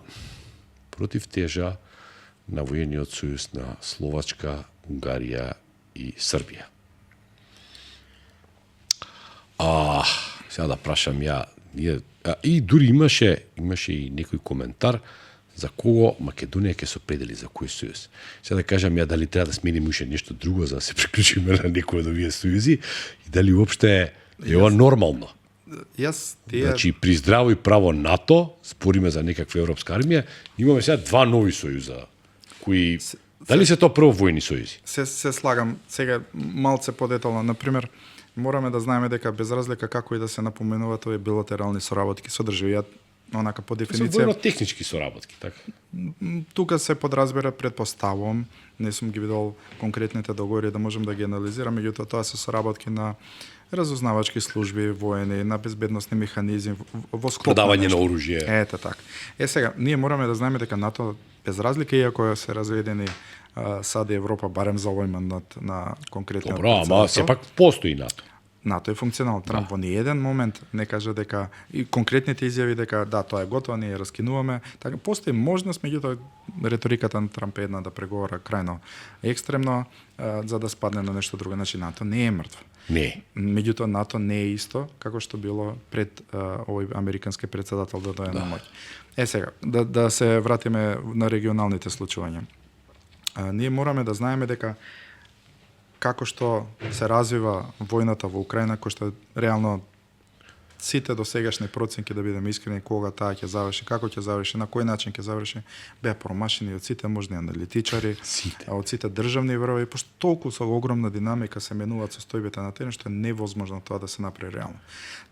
противтежа на воениот сојуз на Словачка, Унгарија и Србија. Сега да прашам и дури имаше и некој коментар за кого Македонија ќе се определи, за кој сојуз. Сега да кажам дали треба да смениме уште нешто друго за да се приклучиме на некој од овие сојузи и дали уопште е ова нормално. Значи, при здраво и право НАТО, спориме за некаква европска армија, имаме сега два нови сојуза, кои... Дали се тоа прво војни сојузи? Се слагам. Сега малце подетално. Например, мораме да знаеме дека без разлика како и да се напоменува, тоа е билатерални соработки со држави. Онака по дефиниција... Војно-технички соработки, така? Тука се подразбира, предпоставувам, не сум ги видел конкретните договори да можем да ги анализираме, меѓутоа тоа се соработки на разузнавачки служби, воени, на безбедносни механизми, во склоп продавање на оружје. Ете така. Сега, ние мораме да знаеме дека НАТО, без разлика, иако се разведени САД и Европа, барем за овој мандат на конкретниот Добро, ама сепак постои НАТО. НАТО е функционално. Трамп во ниеден момент не кажа дека и конкретните изјави дека да, тоа е готово, ние ја раскинуваме. Така постои можност, меѓутоа реториката на Трамп е една да преговара крајно екстремно за да спадне на нешто друго. Значи НАТО не е мртво. Не. Меѓутоа НАТО не е исто како што било пред овој американски претседател да дојде на моќ. Сега да се вратиме на регионалните случувања. Ние мораме да знаеме дека како што се развива војната во Украина, кој што реално сите досегашни проценки, да бидеме искрени, кога таа ќе заврши, како ќе заврши, на кој начин ќе заврши, беа промашени од сите можни аналитичари, од сите државни врвови, пошто толку со огромна динамика се менуваат состојбите на терен, што е невозможно тоа да се направи реално.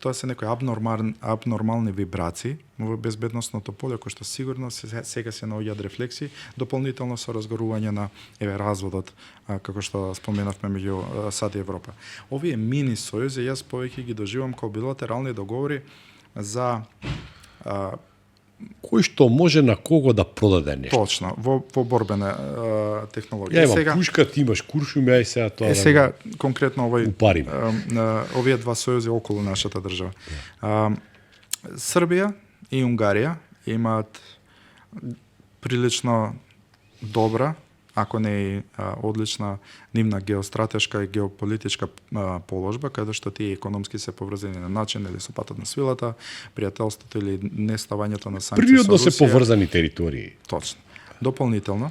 Тоа се некои абнормални вибрации во безбедносното поле, кои што сигурно сега се наоѓаат рефлекси, дополнително со разгорување на разводот, како што споменавме меѓу САД и Европа. Овие мини сојузи јас повеќе ги доживам како билатерални договори за кој што може на кого да продаде нешто. Точно, во борбена технологија. Ја имам пушка, ти имаш куршум, ја и сега тоа. Сега конкретно овие два сојузи околу нашата држава. Србија и Унгарија имаат прилично добра, ако не и одлична нивна геостратешка и геополитичка положба, каде што тие економски се поврзани на начин или со патот на свилата, пријателството или неставањето на санкции природно со Русија. се поврзани територии. Точно. Дополнително,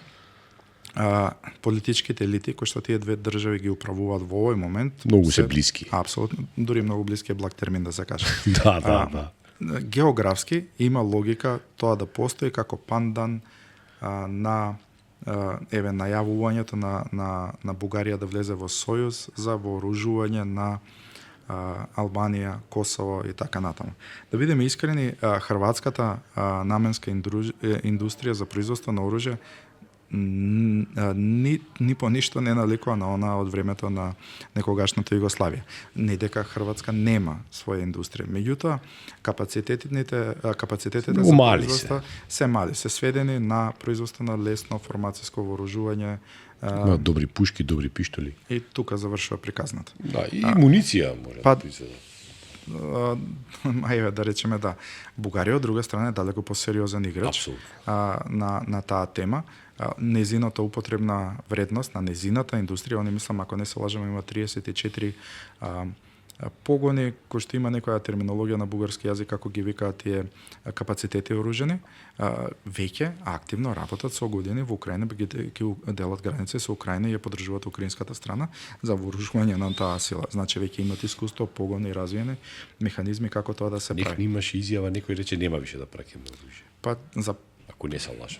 политичките елити кои што тие две држави ги управуваат во овој момент Многу се блиски. Апсолутно, дури многу блиски е благ термин да се каже. Да. Географски има логика тоа да постои како пандан на најавувањето на Бугарија да влезе во сојуз за вооружување на Албанија, Косово и така натаму. Да бидеме искрени, хрватската наменска индустрија за производство на оружје ни по ништо не наликува на она од времето на некогашната Југославија. Не дека Хрватска нема своја индустрија, меѓутоа капацитетите за производство се мали, се сведени на производство на лесно формацијско вооружување. Има добри пушки, добри пиштоли. И тука завршува приказната. Да, и муниција може да приседа. Да речеме да. Бугарија од друга страна е далеко посериозен играч на таа тема. Незината употребна вредност на незината индустрија, они мислам, ако не се лажам, има 34 погони кои што има некоја терминологија на бугарски јазик како ги викаат тие капацитети оружени, веќе активно работат со години во Украина, ќе делат граници со Украина и ја поддржуваат украинската страна за вооружување на таа сила. Значи веќе имат искуство, погони и развиени механизми како тоа да се прави. Имаше изјава, некој рече нема више да праќаме оружје. Па за ако не се лажам.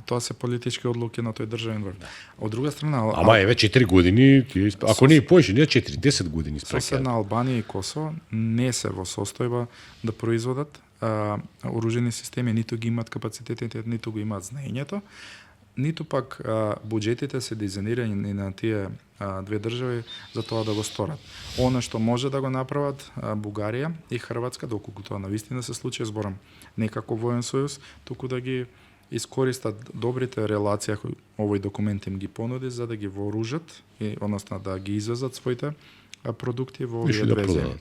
Тоа се политички одлуки на тој државен врв. Од друга страна, ама еве 4 години, ако не и повеќе, не 4, 10 години спреќа. Соседна Албанија и Косово не се во состојба да производат оружени системи, ниту ги имаат капацитетите, ниту го имаат знаењето, ниту пак буџетите се дизајнирани на тие две држави за тоа да го сторат. Она што може да го направат Бугарија и Хрватска, доколку тоа навистина се случи, зборам не како воен сојуз, туку да ги искористат добрите релации кои овој документ им ги понуди за да ги вооружат и односно да ги извезат своите продукти во овие две земји.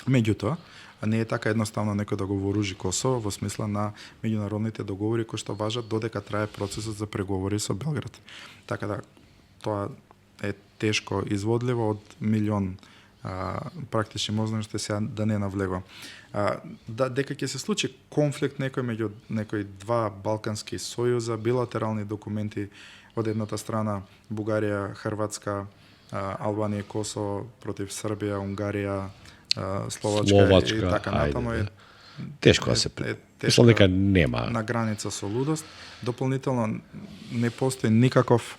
Меѓутоа, не е така едноставно некој да го вооружи Косово во смисла на меѓународните договори кои што важат додека трае процесот за преговори со Белград. Така да тоа е тешко изводливо од милион практични можности сега да не навлегувам. Дека ќе се случи конфликт некој меѓу некои два балкански сојуза, билатерални документи од едната страна Бугарија, Хрватска, Албанија, Косово против Србија, Унгарија, Словачка и така натаму е тешко да се мислам дека нема на граница со лудост. Дополнително не постои никаков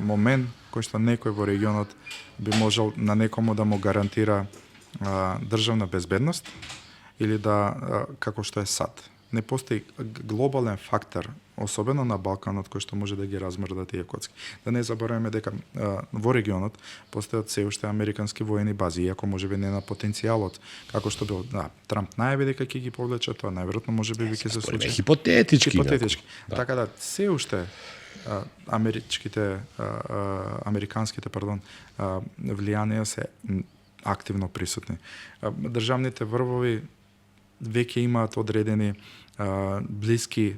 момент кој што некој во регионот би можел на некому да му гарантира државна безбедност или да како што е САД. Не постои глобален фактор, особено на Балканот, кој што може да ги размрда тие коцки. Да не забораваме дека во регионот постојат се уште американски воени бази, иако можеби не на потенцијалот, како што бил Трамп најави дека ќе ги повлече, тоа најверојатно можеби ќе се случи. Хипотетички. Така да се уште американските влијанија се активно присутни. Државните врвови веќе имаат одредени блиски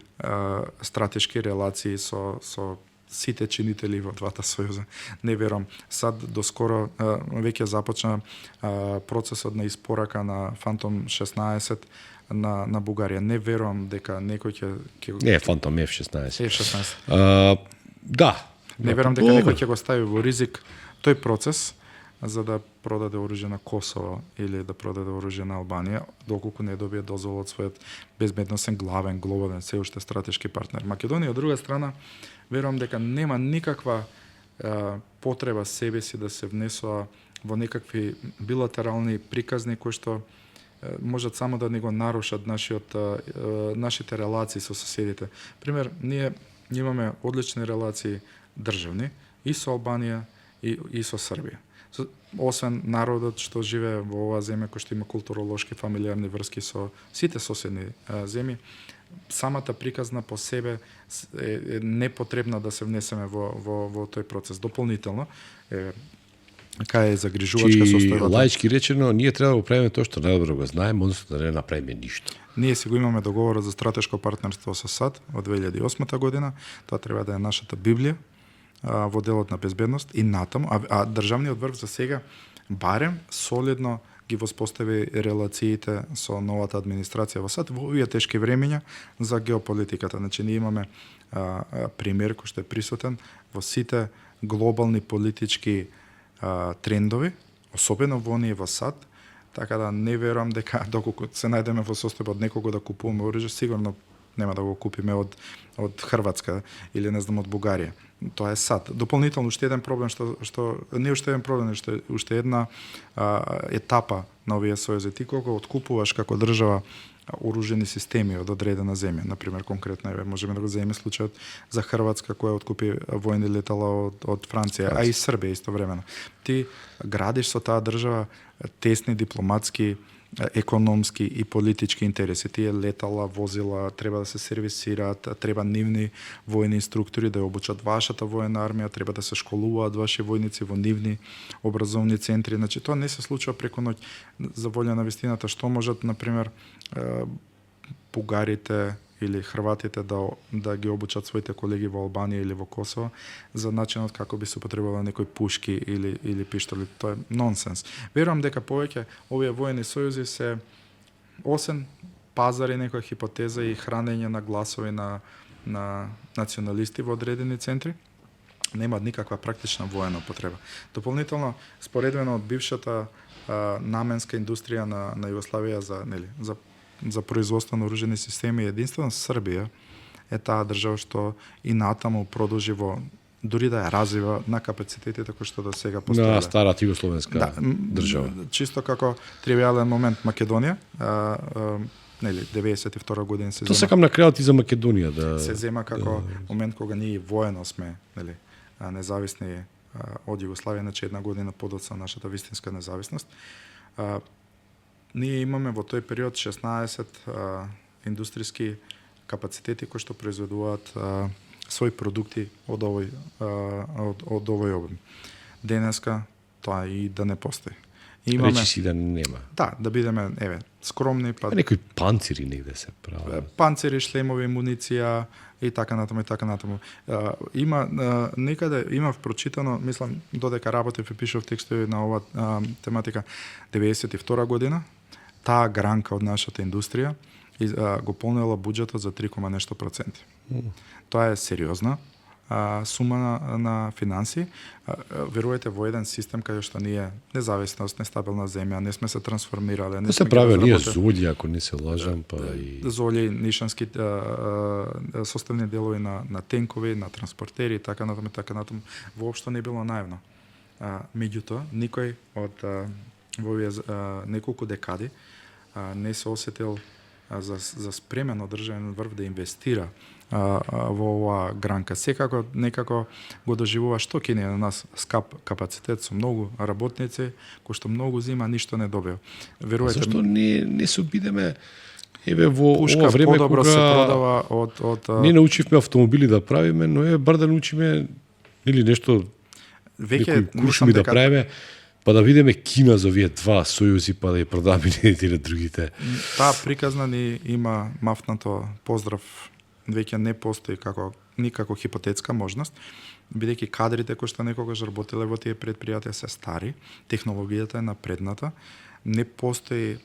стратешки релации со сите чинители во двата сојуза. Не верувам. САД доскоро веќе започна процесот на испорака на Фантом 16 на Бугарија. Не верувам дека некој ќе Не, Фантом F-16. F-16. Да. Не верувам дека некој ќе го стави во ризик тој процес за да продаде оружје на Косово или да продаде оружје на Албанија, доколку не добие дозвола од својот безбедносен главен глобален се уште стратешки партнер. Македонија од друга страна верувам дека нема никаква потреба себе си да се внесува во некакви билатерални приказни кои што можат само да ни го нарушат нашите релации со соседите. Пример, ние имаме одлични релации државни и со Албанија и со Србија. Освен народот што живее во оваа земја, кој што има културолошки фамилиарни врски со сите соседни земји, самата приказна по себе е непотребна да се внесеме во тој процес. Дополнително кај е загрижувачка состојбата. Лаички речено, ние треба да го правиме тоа што најдобро го знаеме, односно да не направиме ништо. Ние си го имаме договорот за стратешко партнерство со САД од 2008 година. Тоа треба да е нашата Библија во делот на безбедност и натаму, а државниот врв за сега барем солидно ги воспостави релациите со новата администрација во САД во овие тешки времења за геополитиката. Значи ние имаме пример кој што е присутен во сите глобални политички трендови, особено во оние во САД, така да не верувам дека доколку се најдеме во состојба од некого да купуваме оружје, сигурно нема да го купиме од Хрватска или не знам од Бугарија. Тоа е САД. Дополнително уште еден проблем што не уште еден проблем, уште една етапа на овие сојузи. Ти кога откупуваш како држава оружени системи од одредена земја, на пример конкретно можеме да го земеме случајот за Хрватска која откупи војни летала од Франција, а и Србија истовремено. Ти градиш со таа држава тесни дипломатски, економски и политички интереси. Тие летала, возила треба да се сервисираат, треба нивни војни инструктори да ја обучат вашата воена армија, треба да се школуваат ваши војници во нивни образовни центри. Значи тоа не се случува преку ноќ. За волја на вистината, што можат на пример бугарите или хрватите да ги обучат своите колеги во Албанија или во Косово за начинот како би се употребувале некои пушки или пиштоли. Тоа е нонсенс. Верувам дека повеќе овие воени сојузи се осен пазари, некоја хипотеза и хранење на гласови на националисти во одредени центри, немаат никаква практична воена употреба. Дополнително, споредено од бившата наменска индустрија на Југославија за производство на оружени системи, единствено Србија е таа држава што и натаму продолжи во дури да ја развива на капацитетите кои што до сега постоеле. На старата југословенска држава. Чисто како тривијален момент Македонија, 92 година се зема. Тоа сакам на крајот и за Македонија да се зема како момент кога ние воено сме, независни од Југославија, значи една година подоцна нашата вистинска независност. Ние имаме во тој период 16 индустријски капацитети кои што произведуваат своји продукти од овој обим. Денеска тоа и да не постои. Речи си да нема. Да, да бидеме скромни, па некои панцири негде се прават. Панцири, шлемови, муниција и така натаму и така натаму. Има некаде имав прочитано, мислам додека работев и пишав текстови на оваа тематика 92 година, таа гранка од нашата индустрија го полнела буџетот за 3, нешто проценти. Тоа е сериозна сума на финанси. Верувајте, во еден систем каде што ние независност, нестабилна земја, не сме се трансформирале, не се правело ние золји, ако не се лажам, па и золји, нишански составни делови на тенкови, на транспортери и така натаму, воопшто не било наивно. Меѓутоа, никој од во овие неколку декади не се осетил за спремен државен врв да инвестира во оваа гранка. Секако некако го доживува што ќе не на нас скап капацитет со многу работници, кој што многу зима, ништо не добива. Верувајте, зашто не се обидеме во пушка ова време подобро кога се продава од не научивме автомобили да правиме, но бар да научиме или нешто веќе куршуми да правиме, па да видиме Кина за овие два сојузи, па да ја продаме едните на другите. Таа приказна ни има мафнато поздрав, веќе не постои никако хипотетска можност, бидејќи кадрите кои што некогаш работеле во тие предпријатија се стари, технологијата е напредната, не постои,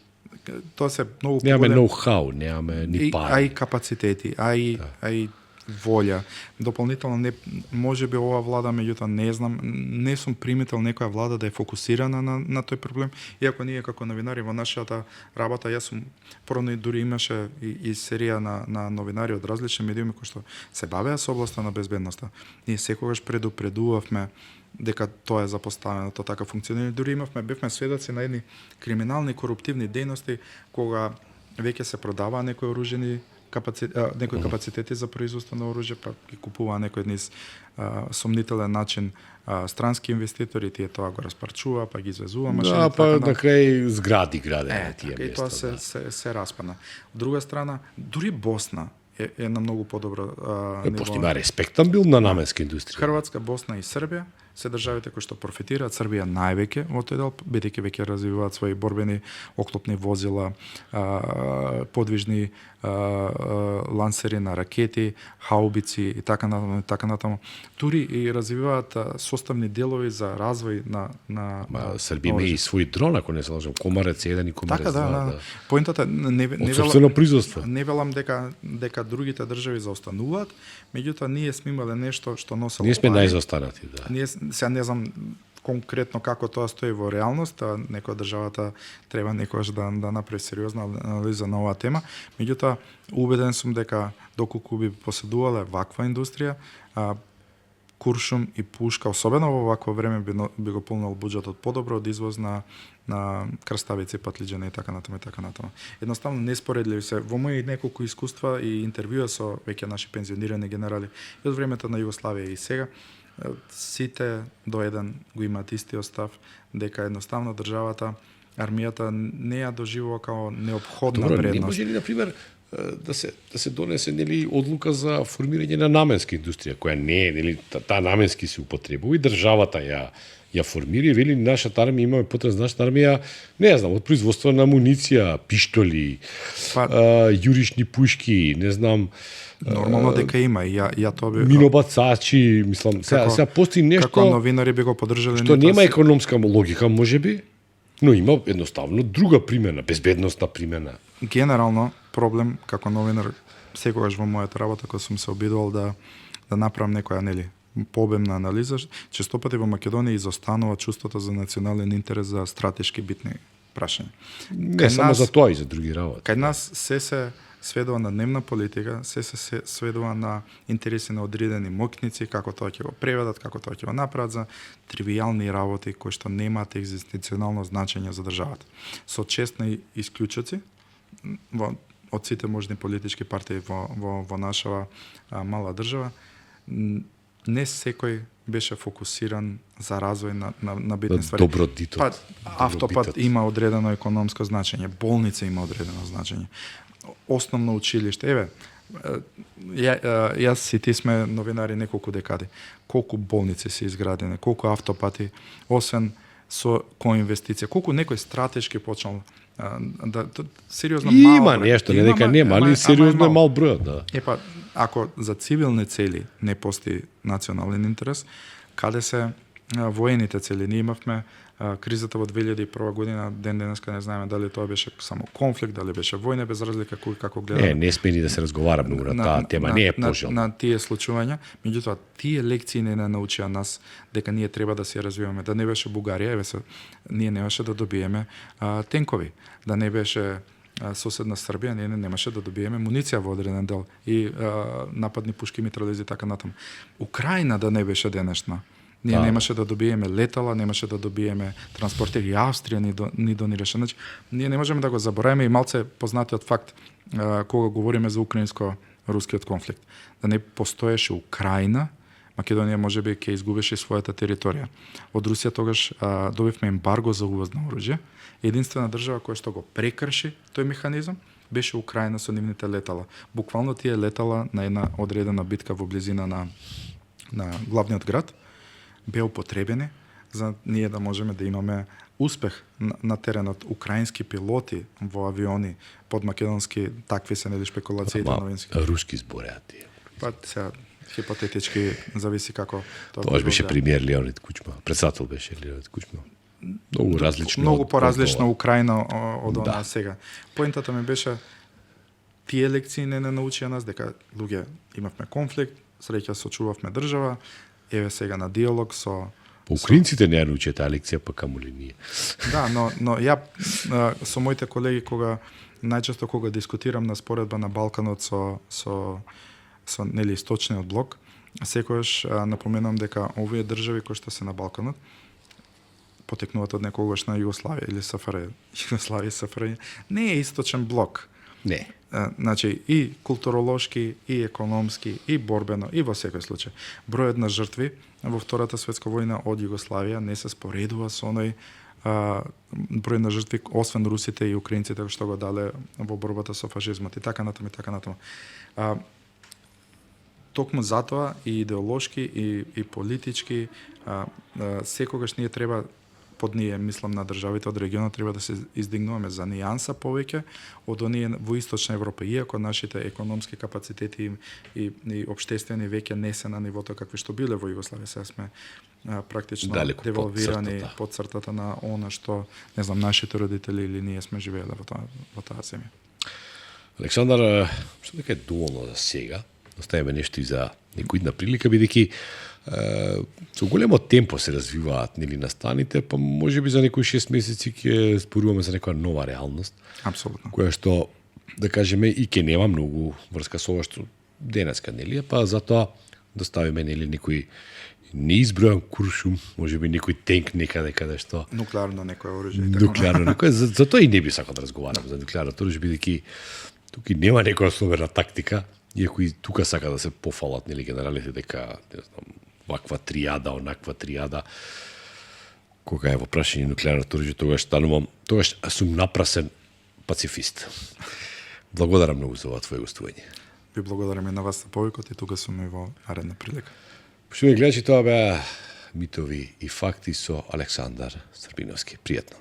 тоа се многу немаме ноу-хау, немаме ни пари. А и капацитети, а и волја. Дополнително не можеби ова влада, меѓутоа не знам, не сум приметил некоја влада да е фокусирана на тој проблем, иако ние како новинари во нашата работа, јас сум порано и дури имаше и серија на новинари од различни медиуми кои што се бавеа со областа на безбедноста. Ние секогаш предупредувавме дека тоа е запоставено, тоа така функционира. Дури бевме сведоци на едни криминални коруптивни дејности кога веќе се продаваа некои оружени некои капацитети за производство на оружје, па ги купуваа некој низ сомнителен начин странски инвеститори, тие тоа го распарчува, па ги извезува машини. Да, па на крај згради градене тие места. И тоа се распана. Од друга страна, дури Босна е на многу подобро ниво. Пошто има респектабилна наменска индустрија. Хрватска, Босна и Србија се државите кои што профитираат. Србија највеќе во тој дел, бидејќи веќе развиваат своји борбени оклопни возила, подвижни лансери на ракети, хаубици и така натаму. Дури и развиваат составни делови за развој на Србија има и свој дрон, ако не се лажам, Комарец 1 и Комарец 2. Да. Поентата од собствено производство. Не велам дека другите држави заостануваат, меѓутоа ние сме имале нешто што носело. Ние сме најзаостанати, да. Ние сега не знам конкретно како тоа стои во реалност, некоја државата треба некогаш да направи сериозна анализа на оваа тема. Меѓутоа, убеден сум дека доколку би поседувале ваква индустрија, куршум и пушка, особено во вакво време би го полнал буџетот подобро од извоз на крставици, патлиџани и така натаму. Едноставно неспоредливи се. Во мои неколку искуства и интервјуа со веќе наши пензионирани генерали и од времето на Југославија и сега, сите до еден го имаат истиот став дека едноставно државата, армијата не ја доживува како неопходна вредност. Не може ли, например, да се донесе одлука за формирање на наменска индустрија, која не е, таа наменски се употребува и државата ја формира и вели нашата армија, имаме потребност за нашата армија, не знам, од производство на амуниција, пиштоли, јурични пушки, не знам, нормално дека има, ја тоа би минобацачи, мислам, сега постои нешто како новинари би го поддржале, што нема економска логика, можеби, но има едноставно друга примена, безбедносна примена. Генерално проблем како новинар секогаш во мојата работа кога сум се обидувал да направам некоја пообемна анализа, често пати во Македонија изостанува чувството за национален интерес за стратешки битни прашања. Не само за тоа и за други работи. Кај нас се сведува на дневна политика, се сведува на интереси на одредени моќници, како тоа ќе го преведат, како тоа ќе го направат за тривијални работи кои што немаат екзистенционално значење за државата. Со честни исклучоци од сите можни политички партии во наша мала држава, не секој беше фокусиран за развој на битни ствари. Добродитот. Па, автопат има одредено економско значење, болница има одредено значење. Основно училиште, јас и ти сме новинари неколку декади. Колку болници се изградени, колку автопати, освен со коинвестиција, колку некој стратешки почнал сериозно мало. Има нешто, не дека нема, али сериозно е мал број, да. Епа, ако за цивилни цели не постои национален интерес, каде се воените цели? Ние имавме кризата во 2001 година, ден денеска не знаеме дали тоа беше само конфликт, дали беше војна, без разлика кој како гледа. Не сме ни да се разговара многу на таа тема, не е пожелно. На тие случувања, меѓутоа тие лекции не научија нас дека ние треба да се развиваме, да не беше Бугарија, ние немаше да добиеме тенкови, да не беше соседна Србија, ние немаше да добиеме муниција во одреден дел и нападни пушки, митралези така натаму. Украина да не беше денешна, ние немаше да добиеме летала, немаше да добиеме транспортери. Австрија ни донираше. Значи, ние не можеме да го забораваме и малце познатиот факт кога говориме за украинско-рускиот конфликт. Да не постоеше Украина, Македонија можеби ќе изгубеше својата територија. Од Русија тогаш добивме ембарго за увоз на оружје. Единствена држава која што го прекрши тој механизам беше Украина со нивните летала. Буквално тие летала на една одредена битка во близина на главниот град беа употребени за ние да можеме да имаме успех на теренот. Украински пилоти во авиони под македонски, такви се нели спекулациите новински. Руски збореа тие. Па сега хипотетички зависи како тоа беше премиер Леонид Кучма, председател беше Леонид Кучма. Многу различно. Многу поразлична Украина од она сега. Поентата ми беше тие лекции не научија нас дека луѓе имавме конфликт, среќа сочувавме држава, еве сега на диалог со украинците не ја научија таа лекција, па камоли ние. Да, но ја со моите колеги најчесто кога дискутирам на споредба на Балканот со нели источниот блок, секогаш напоменам дека овие држави кои што се на Балканот потекнуваат од некогашна Југославија или СФР. Југославија и СФР не е источен блок. Не. Значи и културолошки, и економски, и борбено, и во секој случај. Бројот на жртви во Втората светска војна од Југославија не се споредува со оној број на жртви, освен русите и украинците што го дале во борбата со фашизмот и така натаму и така натаму. Токму затоа и идеолошки и политички секогаш ние треба под ние, мислам на државите од регионот, треба да се издигнуваме за нијанса повеќе од оние во Источна Европа, иако нашите економски капацитети и општествени веќе не се на нивото какви што биле во Југославија. Сега сме практично девалвирани под цртата на она што, не знам, нашите родители или ние сме живееле во таа земја. Александар, што дека е доволно за сега? Оставиме нешто и за некоја идна прилика, бидејќи со големо темпо се развиваат нели настаните, па можеби за некои 6 месеци ќе зборуваме за некоја нова реалност. Апсолутно. Која што, да кажеме, и ќе нема многу врска со ова што денеска, нели, па затоа да ставиме нели некој неизбројан куршум, можеби некој тенк некаде каде што нуклеарно некој оружје. Нуклеарно некој, затоа и не би сакал да разговарам за нуклеарното оружје, бидејќи тука нема некоја особена тактика, иако и тука сака да се пофалат нели генералите дека не знам ваква тријада, онаква тријада. Кога е во прашање нуклеарното оружје, тогаш сум напрасен пацифист. Благодарам многу за ова твое гостување. Ви благодарам и на вас за повикот и тука сум и во наредна прилика. Поштовани гледачи, тоа беа Митови и факти со Александар Србиновски. Пријатно.